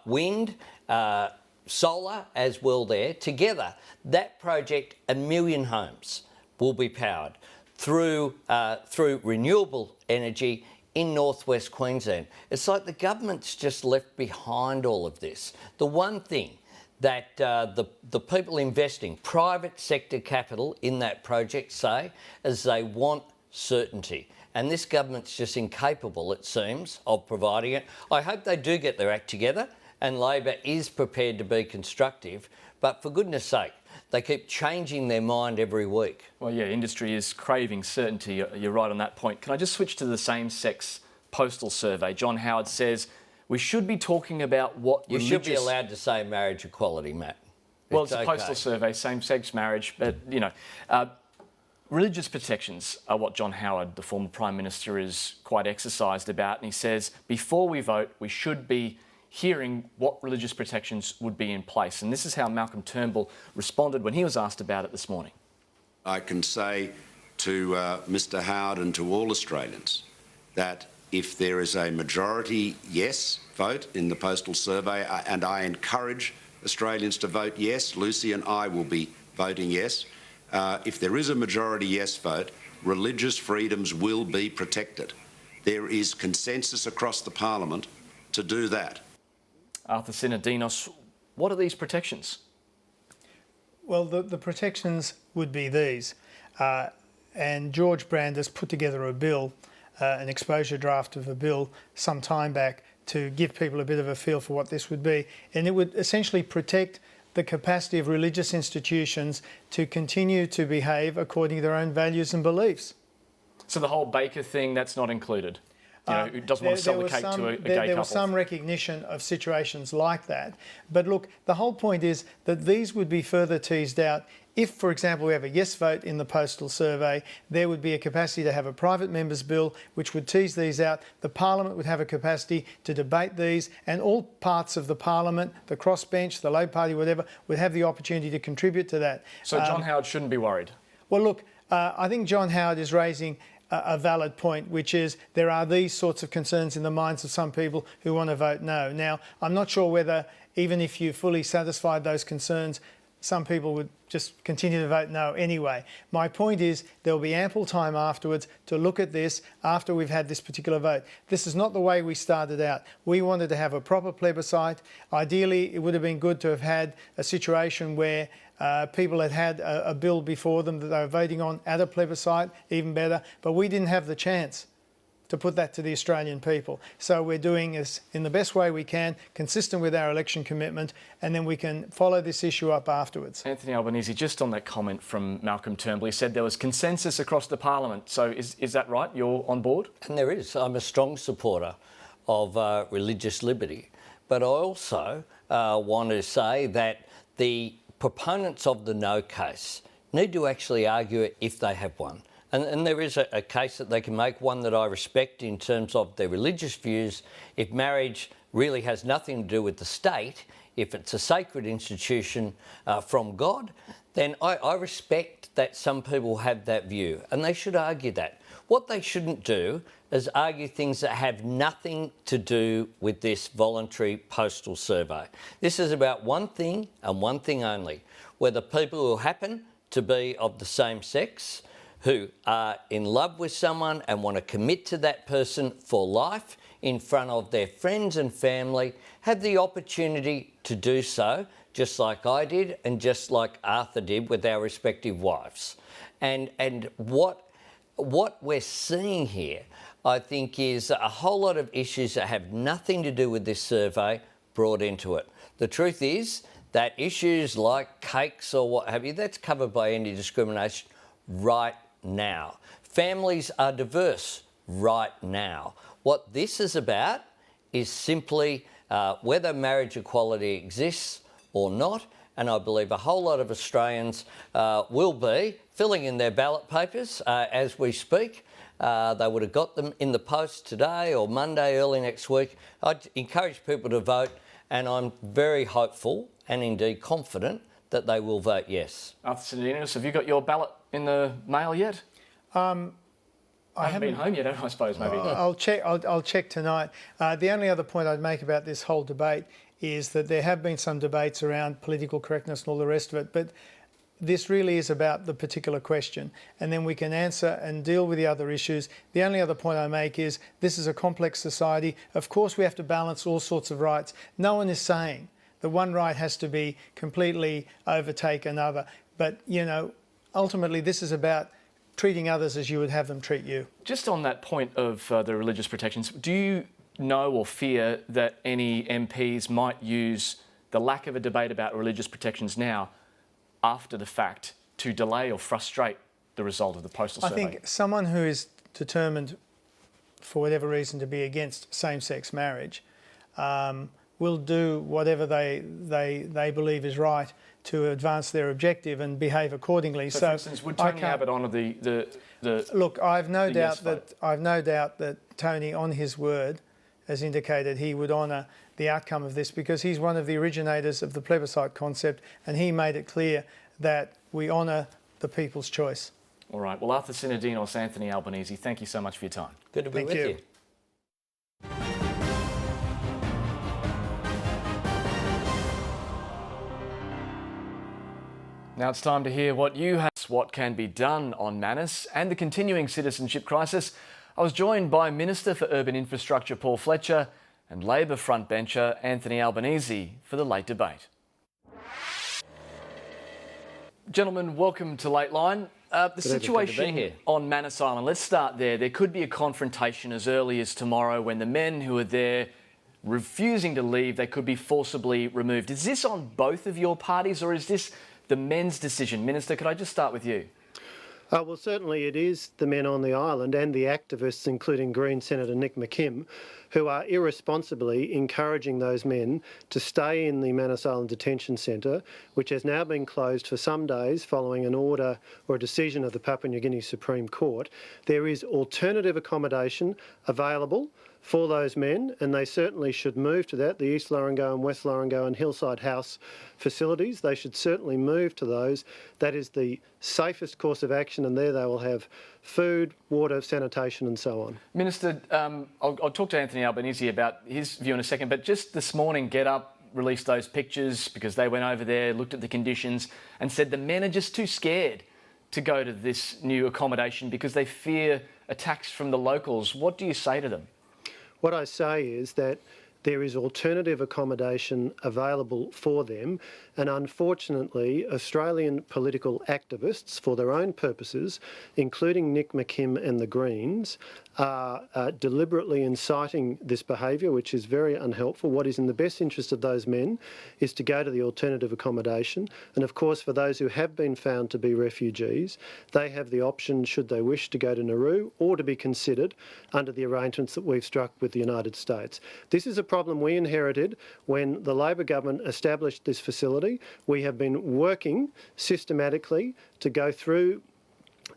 wind, solar as well there. Together, that project, 1 million homes will be powered through renewable energy in northwest Queensland. It's like the government's just left behind all of this. The one thing that the people investing private sector capital in that project say is they want certainty. And this government's just incapable, it seems, of providing it. I hope they do get their act together and Labor is prepared to be constructive, but for goodness sake, they keep changing their mind every week. Well, yeah, industry is craving certainty. You're right on that point. Can I just switch to the same-sex postal survey? John Howard says we should be talking about what You should be allowed to say marriage equality, Matt. Well, it's a postal survey, same-sex marriage, but, you know, religious protections are what John Howard, the former Prime Minister, is quite exercised about. And he says, before we vote, we should be hearing what religious protections would be in place. And this is how Malcolm Turnbull responded when he was asked about it this morning. I can say to Mr Howard and to all Australians that if there is a majority yes vote in the postal survey, and I encourage Australians to vote yes, Lucy and I will be voting yes, if there is a majority yes vote, religious freedoms will be protected. There is consensus across the Parliament to do that. Arthur Sinodinos, what are these protections? Well, the protections would be these. And George Brandis put together a bill, an exposure draft of a bill some time back to give people a bit of a feel for what this would be. And it would essentially protect the capacity of religious institutions to continue to behave according to their own values and beliefs. So the whole baker thing, that's not included? You know, who doesn't want to sell the cake to a gay couple? There was some recognition of situations like that. But look, the whole point is that these would be further teased out. If, for example, we have a yes vote in the postal survey, there would be a capacity to have a private member's bill which would tease these out. The Parliament would have a capacity to debate these, and all parts of the Parliament, the crossbench, the Labor Party, whatever, would have the opportunity to contribute to that. So John Howard shouldn't be worried? Well, look, I think John Howard is raising a valid point, which is there are these sorts of concerns in the minds of some people who want to vote no. Now, I'm not sure whether, even if you fully satisfied those concerns, some people would just continue to vote no anyway. My point is there will be ample time afterwards to look at this after we've had this particular vote. This is not the way we started out. We wanted to have a proper plebiscite. Ideally, it would have been good to have had a situation where people had a bill before them that they were voting on at a plebiscite, even better, but we didn't have the chance to put that to the Australian people. So we're doing this in the best way we can, consistent with our election commitment, and then we can follow this issue up afterwards. Anthony Albanese, just on that comment from Malcolm Turnbull, he said there was consensus across the parliament. So is that right? You're on board? And there is. I'm a strong supporter of religious liberty. But I also want to say that the proponents of the no case need to actually argue it if they have one. And there is a case that they can make, one that I respect in terms of their religious views. If marriage really has nothing to do with the state, if it's a sacred institution from God, then I respect that some people have that view, and they should argue that. What they shouldn't do is argue things that have nothing to do with this voluntary postal survey. This is about one thing and one thing only, whether people who happen to be of the same sex, who are in love with someone and want to commit to that person for life in front of their friends and family, have the opportunity to do so, just like I did and just like Arthur did with our respective wives. And what we're seeing here, I think, is a whole lot of issues that have nothing to do with this survey brought into it. The truth is that issues like cakes or what have you, that's covered by anti-discrimination right now. Families are diverse right now. What this is about is simply whether marriage equality exists or not, and I believe a whole lot of Australians will be filling in their ballot papers as we speak. They would have got them in the post today or Monday, early next week. I'd encourage people to vote, and I'm very hopeful and indeed confident that they will vote yes. Arthur Sinodinos, have you got your ballot in the mail yet? I haven't been home yet, I suppose, maybe. I'll check tonight. The only other point I'd make about this whole debate is that there have been some debates around political correctness and all the rest of it, but this really is about the particular question, and then we can answer and deal with the other issues. The only other point I make is this is a complex society. Of course, we have to balance all sorts of rights. No one is saying that one right has to be completely overtake another, but, you know, ultimately this is about treating others as you would have them treat you. Just on that point of the religious protections, do you know or fear that any MPs might use the lack of a debate about religious protections now after the fact to delay or frustrate the result of the postal survey? I think someone who is determined for whatever reason to be against same-sex marriage will do whatever they believe is right to advance their objective and behave accordingly. So for instance, would Tony Abbott honour the look? I've no doubt vote? that Tony, on his word, has indicated he would honour the outcome of this because he's one of the originators of the plebiscite concept, and he made it clear that we honour the people's choice. All right. Well, Arthur Sinodinos, Anthony Albanese, thank you so much for your time. Good to be with you. Now it's time to hear what you have, what can be done on Manus and the continuing citizenship crisis. I was joined by Minister for Urban Infrastructure Paul Fletcher and Labor frontbencher Anthony Albanese for the late debate. Gentlemen, welcome to Late Line. The situation on Manus Island, let's start there. There could be a confrontation as early as tomorrow when the men who are there refusing to leave, they could be forcibly removed. Is this on both of your parties or is this the men's decision? Minister, could I just start with you? Well, certainly it is the men on the island and the activists, including Green Senator Nick McKim, who are irresponsibly encouraging those men to stay in the Manus Island Detention Centre, which has now been closed for some days following an order or a decision of the Papua New Guinea Supreme Court. There is alternative accommodation available for those men, and they certainly should move to that. The East Larringo and West Larringo and Hillside House facilities, they should certainly move to those. That is the safest course of action, and there they will have food, water, sanitation and so on. Minister, I'll talk to Anthony Albanese about his view in a second, but just this morning, Get Up released those pictures because they went over there, looked at the conditions and said the men are just too scared to go to this new accommodation because they fear attacks from the locals. What do you say to them? What I say is that there is alternative accommodation available for them, and unfortunately Australian political activists, for their own purposes, including Nick McKim and the Greens, are deliberately inciting this behaviour, which is very unhelpful. What is in the best interest of those men is to go to the alternative accommodation, and of course for those who have been found to be refugees, they have the option, should they wish, to go to Nauru or to be considered under the arrangements that we've struck with the United States. This is a problem we inherited when the Labor government established this facility. We have been working systematically to go through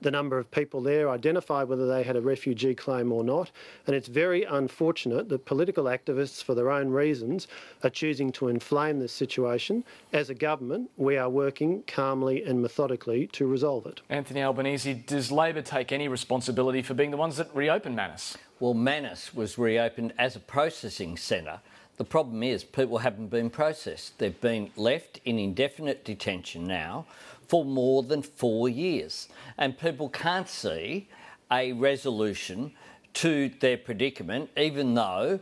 the number of people there, identify whether they had a refugee claim or not, and it's very unfortunate that political activists, for their own reasons, are choosing to inflame this situation. As a government, we are working calmly and methodically to resolve it. Anthony Albanese, does Labor take any responsibility for being the ones that reopened Manus? Well, Manus was reopened as a processing centre. The problem is people haven't been processed. They've been left in indefinite detention now for more than 4 years. And people can't see a resolution to their predicament, even though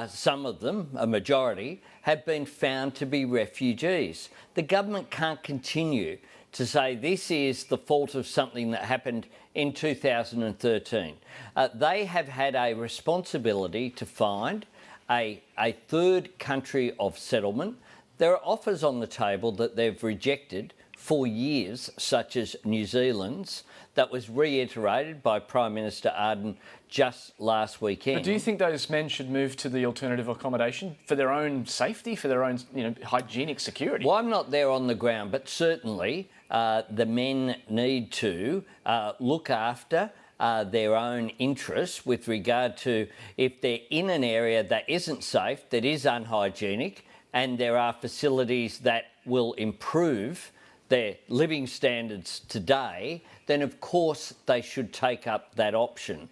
some of them, a majority, have been found to be refugees. The government can't continue to say this is the fault of something that happened in 2013. They have had a responsibility to find a third country of settlement. There are offers on the table that they've rejected for years, such as New Zealand's, that was reiterated by Prime Minister Ardern just last weekend. But do you think those men should move to the alternative accommodation for their own safety, for their own, hygienic security? Well, I'm not there on the ground, but certainly the men need to look after their own interests with regard to if they're in an area that isn't safe, that is unhygienic, and there are facilities that will improve their living standards today, then of course they should take up that option.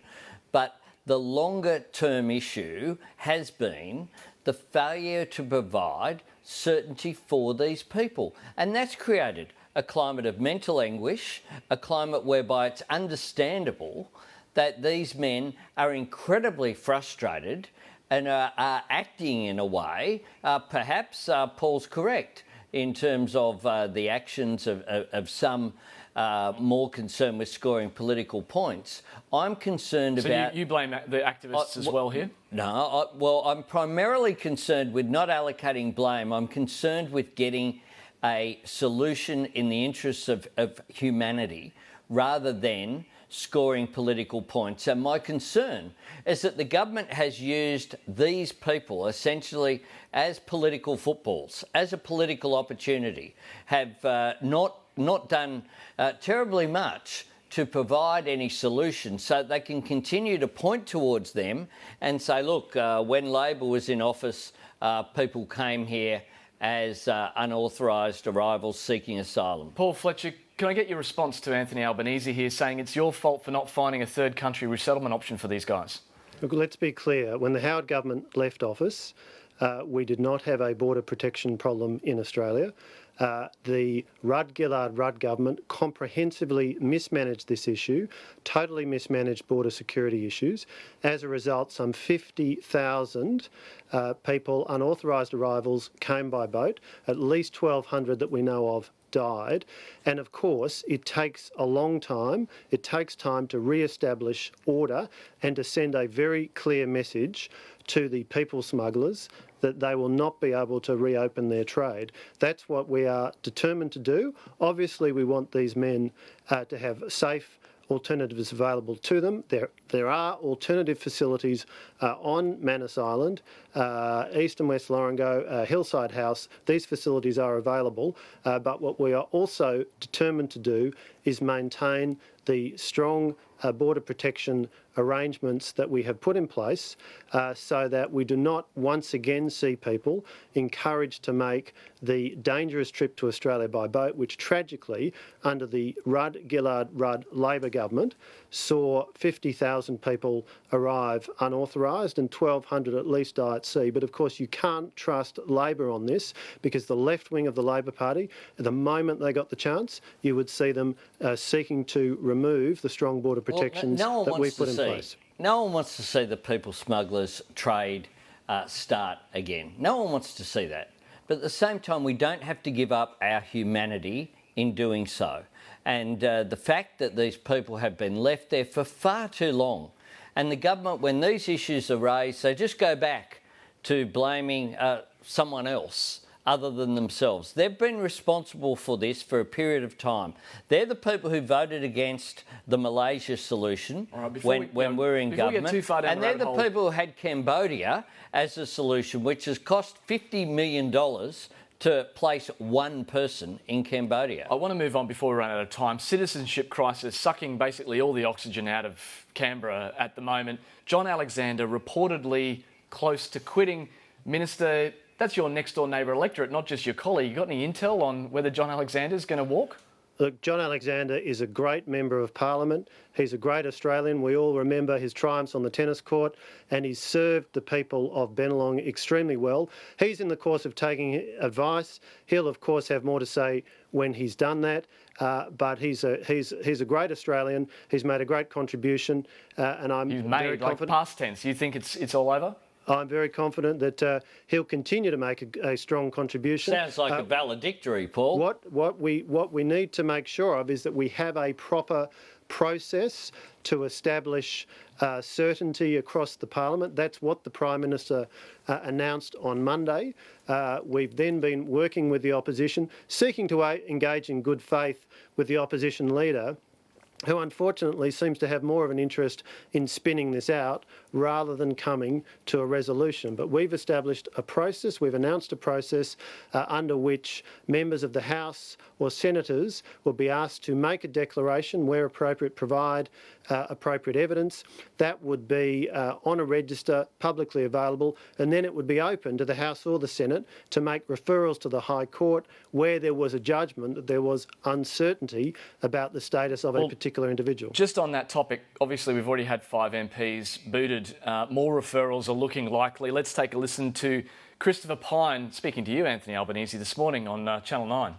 But the longer term issue has been the failure to provide certainty for these people. And that's created a climate of mental anguish, a climate whereby it's understandable that these men are incredibly frustrated and are acting in a way, perhaps Paul's correct, in terms of the actions of some more concerned with scoring political points. I'm concerned about... So you blame the activists as well here? No, I'm primarily concerned with not allocating blame. I'm concerned with getting a solution in the interests of humanity rather than scoring political points. And my concern is that the government has used these people essentially as political footballs, as a political opportunity, have not done terribly much to provide any solution so they can continue to point towards them and say, look, when Labor was in office, people came here as unauthorised arrivals seeking asylum. Paul Fletcher, can I get your response to Anthony Albanese here saying it's your fault for not finding a third country resettlement option for these guys? Look, let's be clear. When the Howard government left office, we did not have a border protection problem in Australia. The Rudd-Gillard-Rudd government comprehensively mismanaged this issue, totally mismanaged border security issues. As a result, some 50,000 people, unauthorised arrivals, came by boat. At least 1,200 that we know of died. And of course, it takes a long time. It takes time to re-establish order and to send a very clear message to the people smugglers that they will not be able to reopen their trade. That's what we are determined to do. Obviously, we want these men to have safe alternatives available to them. There are alternative facilities on Manus Island, East and West Lorengo, Hillside House. These facilities are available, but what we are also determined to do is maintain the strong border protection arrangements that we have put in place so that we do not once again see people encouraged to make the dangerous trip to Australia by boat, which tragically, under the Rudd-Gillard-Rudd Labor government, saw 50,000 people arrive unauthorised and 1,200 at least die at sea. But of course you can't trust Labor on this, because the left wing of the Labor Party, at the moment they got the chance, you would see them seeking to remove the strong border protections that we put in place. No one wants to see the people smugglers trade start again. No one wants to see that. But at the same time, we don't have to give up our humanity in doing so. And the fact that these people have been left there for far too long, and the government, when these issues are raised, they just go back to blaming someone else other than themselves. They've been responsible for this for a period of time. They're the people who voted against the Malaysia solution when we were in government. And they're the people who had Cambodia as a solution, which has cost $50 million to place one person in Cambodia. I want to move on before we run out of time. Citizenship crisis sucking basically all the oxygen out of Canberra at the moment. John Alexander reportedly close to quitting. Minister, that's your next door neighbour electorate, not just your colleague. You got any intel on whether John Alexander's going to walk? Look, John Alexander is a great member of Parliament. He's a great Australian. We all remember his triumphs on the tennis court, and he's served the people of Bennelong extremely well. He's in the course of taking advice. He'll, of course, have more to say when he's done that. But he's a great Australian. He's made a great contribution, and I'm very confident. Like past tense. You think it's all over? I'm very confident that he'll continue to make a strong contribution. Sounds like a valedictory, Paul. What we need to make sure of is that we have a proper process to establish certainty across the Parliament. That's what the Prime Minister announced on Monday. We've then been working with the opposition, seeking to engage in good faith with the opposition leader, who unfortunately seems to have more of an interest in spinning this out rather than coming to a resolution. But we've established a process, we've announced a process under which members of the House or senators will be asked to make a declaration, where appropriate, provide appropriate evidence. That would be on a register, publicly available, and then it would be open to the House or the Senate to make referrals to the High Court where there was a judgment that there was uncertainty about the status of a particular individual. Just on that topic, obviously we've already had 5 MPs booted. More referrals are looking likely. Let's take a listen to Christopher Pyne speaking to you, Anthony Albanese, this morning on Channel 9.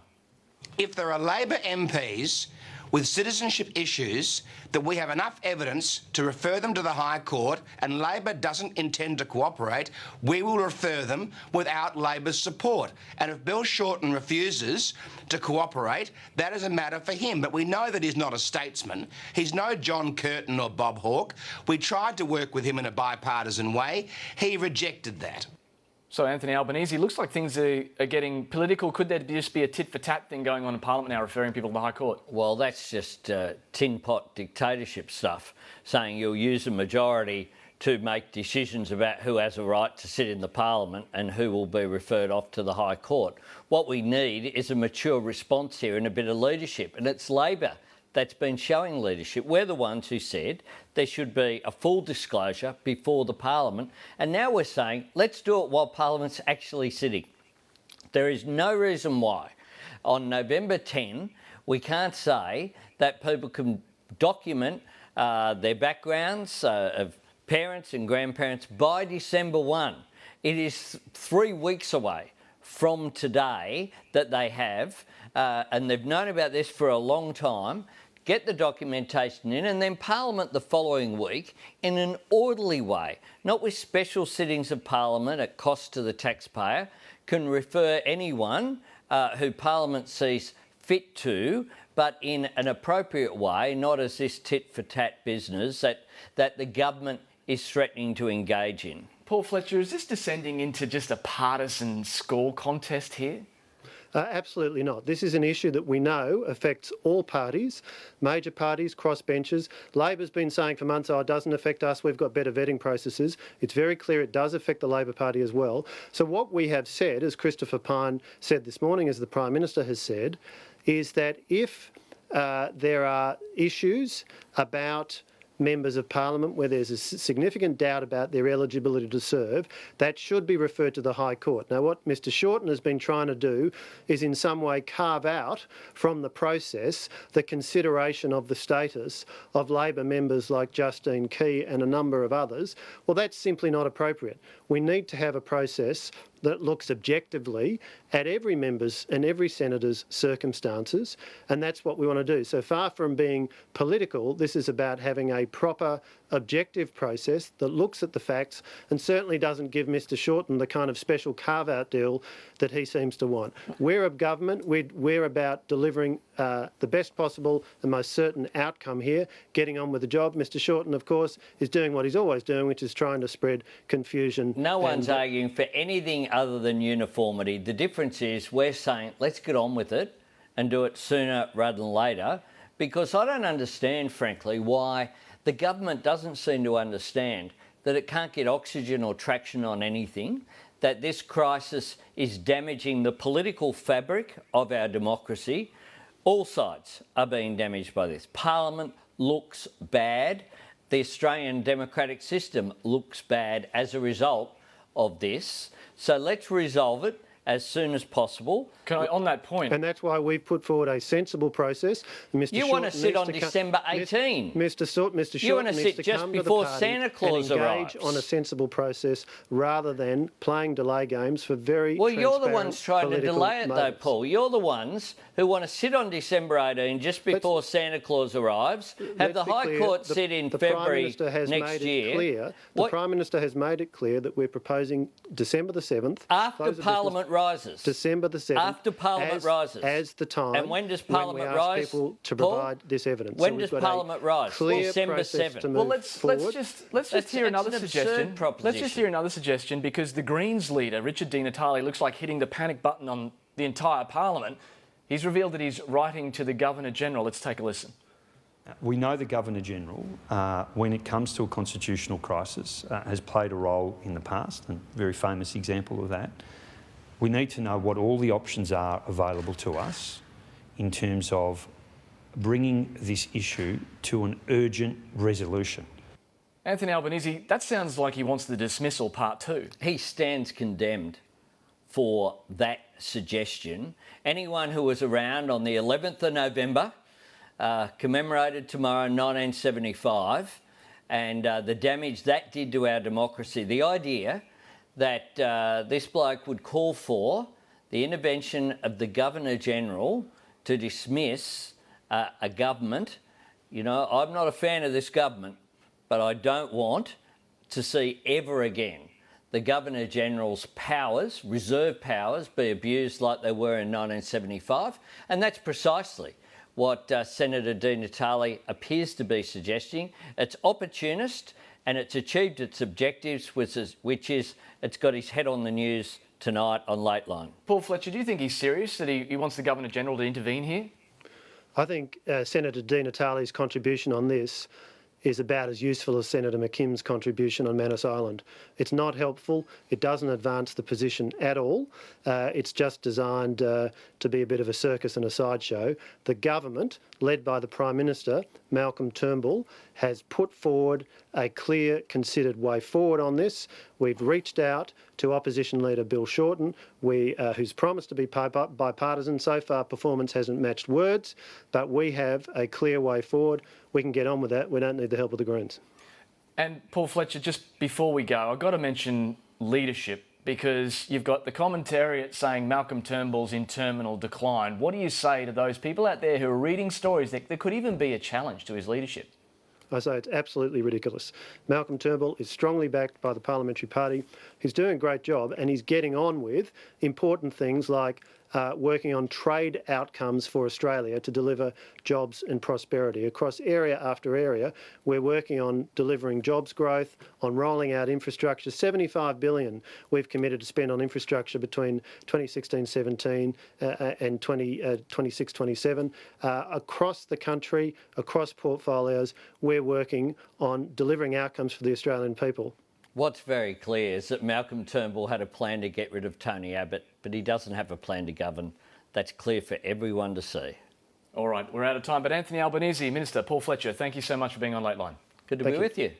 If there are Labor MPs with citizenship issues that we have enough evidence to refer them to the High Court and Labor doesn't intend to cooperate, we will refer them without Labor's support. And if Bill Shorten refuses to cooperate, that is a matter for him. But we know that he's not a statesman. He's no John Curtin or Bob Hawke. We tried to work with him in a bipartisan way. He rejected that. So, Anthony Albanese, looks like things are getting political. Could there just be a tit-for-tat thing going on in Parliament now, referring people to the High Court? Well, that's just tin pot dictatorship stuff, saying you'll use a majority to make decisions about who has a right to sit in the Parliament and who will be referred off to the High Court. What we need is a mature response here and a bit of leadership, and it's Labor that's been showing leadership. We're the ones who said there should be a full disclosure before the Parliament, and now we're saying let's do it while Parliament's actually sitting. There is no reason why on November 10 we can't say that people can document their backgrounds of parents and grandparents by December 1. It is 3 weeks away from today that they have, and they've known about this for a long time. Get the documentation in, and then Parliament the following week in an orderly way, not with special sittings of Parliament at cost to the taxpayer, can refer anyone who Parliament sees fit to, but in an appropriate way, not as this tit-for-tat business that the government is threatening to engage in. Paul Fletcher, is this descending into just a partisan score contest here? Absolutely not. This is an issue that we know affects all parties, major parties, crossbenchers. Labor's been saying for months, oh, it doesn't affect us, we've got better vetting processes. It's very clear it does affect the Labor Party as well. So what we have said, as Christopher Pyne said this morning, as the Prime Minister has said, is that if there are issues about members of Parliament where there's a significant doubt about their eligibility to serve, that should be referred to the High Court. Now, what Mr Shorten has been trying to do is in some way carve out from the process the consideration of the status of Labor members like Justine Key and a number of others. Well, that's simply not appropriate. We need to have a process that looks objectively at every member's and every senator's circumstances, and that's what we want to do. So far from being political, this is about having a proper, objective process that looks at the facts and certainly doesn't give Mr Shorten the kind of special carve-out deal that he seems to want. We're a government, we're about delivering the best possible and most certain outcome here, getting on with the job. Mr Shorten, of course, is doing what he's always doing, which is trying to spread confusion. No one's arguing for anything other than uniformity. The difference is we're saying let's get on with it and do it sooner rather than later, because I don't understand, frankly, why the government doesn't seem to understand that it can't get oxygen or traction on anything, that this crisis is damaging the political fabric of our democracy. All sides are being damaged by this. Parliament looks bad. The Australian democratic system looks bad as a result of this. So let's resolve it as soon as possible. Can I, on that point? And that's why we've put forward a sensible process. Mr. You want to sit on December 18. Mr. Shorten needs to just come before to the party Santa Claus and engage arrives. on a sensible process rather than playing delay games for very Well, you're the transparent ones trying to political delay it though, motives. Paul. You're the ones who want to sit on December 18 just before Santa Claus arrives, have the High Court sit in February next year. The Prime Minister has made it clear that we're proposing December the 7th. After Parliament rises. December the 7th. After Parliament rises. As the time. And when does Parliament we ask rise? people to Paul? provide this evidence. When So does we've got a Parliament rise? clear December process 7th. to Well, move let's forward. just hear another an absurd suggestion. proposition. Let's just hear another suggestion, because the Greens leader, Richard Di Natale, looks like hitting the panic button on the entire Parliament. He's revealed that he's writing to the Governor-General. Let's take a listen. We know the Governor-General, when it comes to a constitutional crisis, has played a role in the past, and a very famous example of that. We need to know what all the options are available to us in terms of bringing this issue to an urgent resolution. Anthony Albanese, that sounds like he wants the dismissal part 2. He stands condemned for that suggestion. Anyone who was around on the 11th of November, commemorated tomorrow 1975, and the damage that did to our democracy, the idea that this bloke would call for the intervention of the Governor-General to dismiss a government. You know, I'm not a fan of this government, but I don't want to see ever again the Governor-General's powers, reserve powers, be abused like they were in 1975. And that's precisely what Senator Di Natale appears to be suggesting. It's opportunist, and it's achieved its objectives, which is it's got his head on the news tonight on Lateline. Paul Fletcher, do you think he's serious, that he wants the Governor-General to intervene here? I think Senator Di Natale's contribution on this is about as useful as Senator McKim's contribution on Manus Island. It's not helpful. It doesn't advance the position at all. It's just designed to be a bit of a circus and a sideshow. The government, led by the Prime Minister, Malcolm Turnbull, has put forward a clear, considered way forward on this. We've reached out to Opposition Leader Bill Shorten, who's promised to be bipartisan. So far, performance hasn't matched words, but we have a clear way forward. We can get on with that. We don't need the help of the Greens. And Paul Fletcher, just before we go, I've got to mention leadership, because you've got the commentariat saying Malcolm Turnbull's in terminal decline. What do you say to those people out there who are reading stories that there could even be a challenge to his leadership? I say it's absolutely ridiculous. Malcolm Turnbull is strongly backed by the Parliamentary Party. He's doing a great job, and he's getting on with important things like working on trade outcomes for Australia to deliver jobs and prosperity. Across area after area, we're working on delivering jobs growth, on rolling out infrastructure. $75 billion we've committed to spend on infrastructure between 2016-17 and 26-27. Across the country, across portfolios, we're working on delivering outcomes for the Australian people. What's very clear is that Malcolm Turnbull had a plan to get rid of Tony Abbott, but he doesn't have a plan to govern. That's clear for everyone to see. All right, we're out of time. But Anthony Albanese, Minister, Paul Fletcher, thank you so much for being on Lateline. Good to be with you.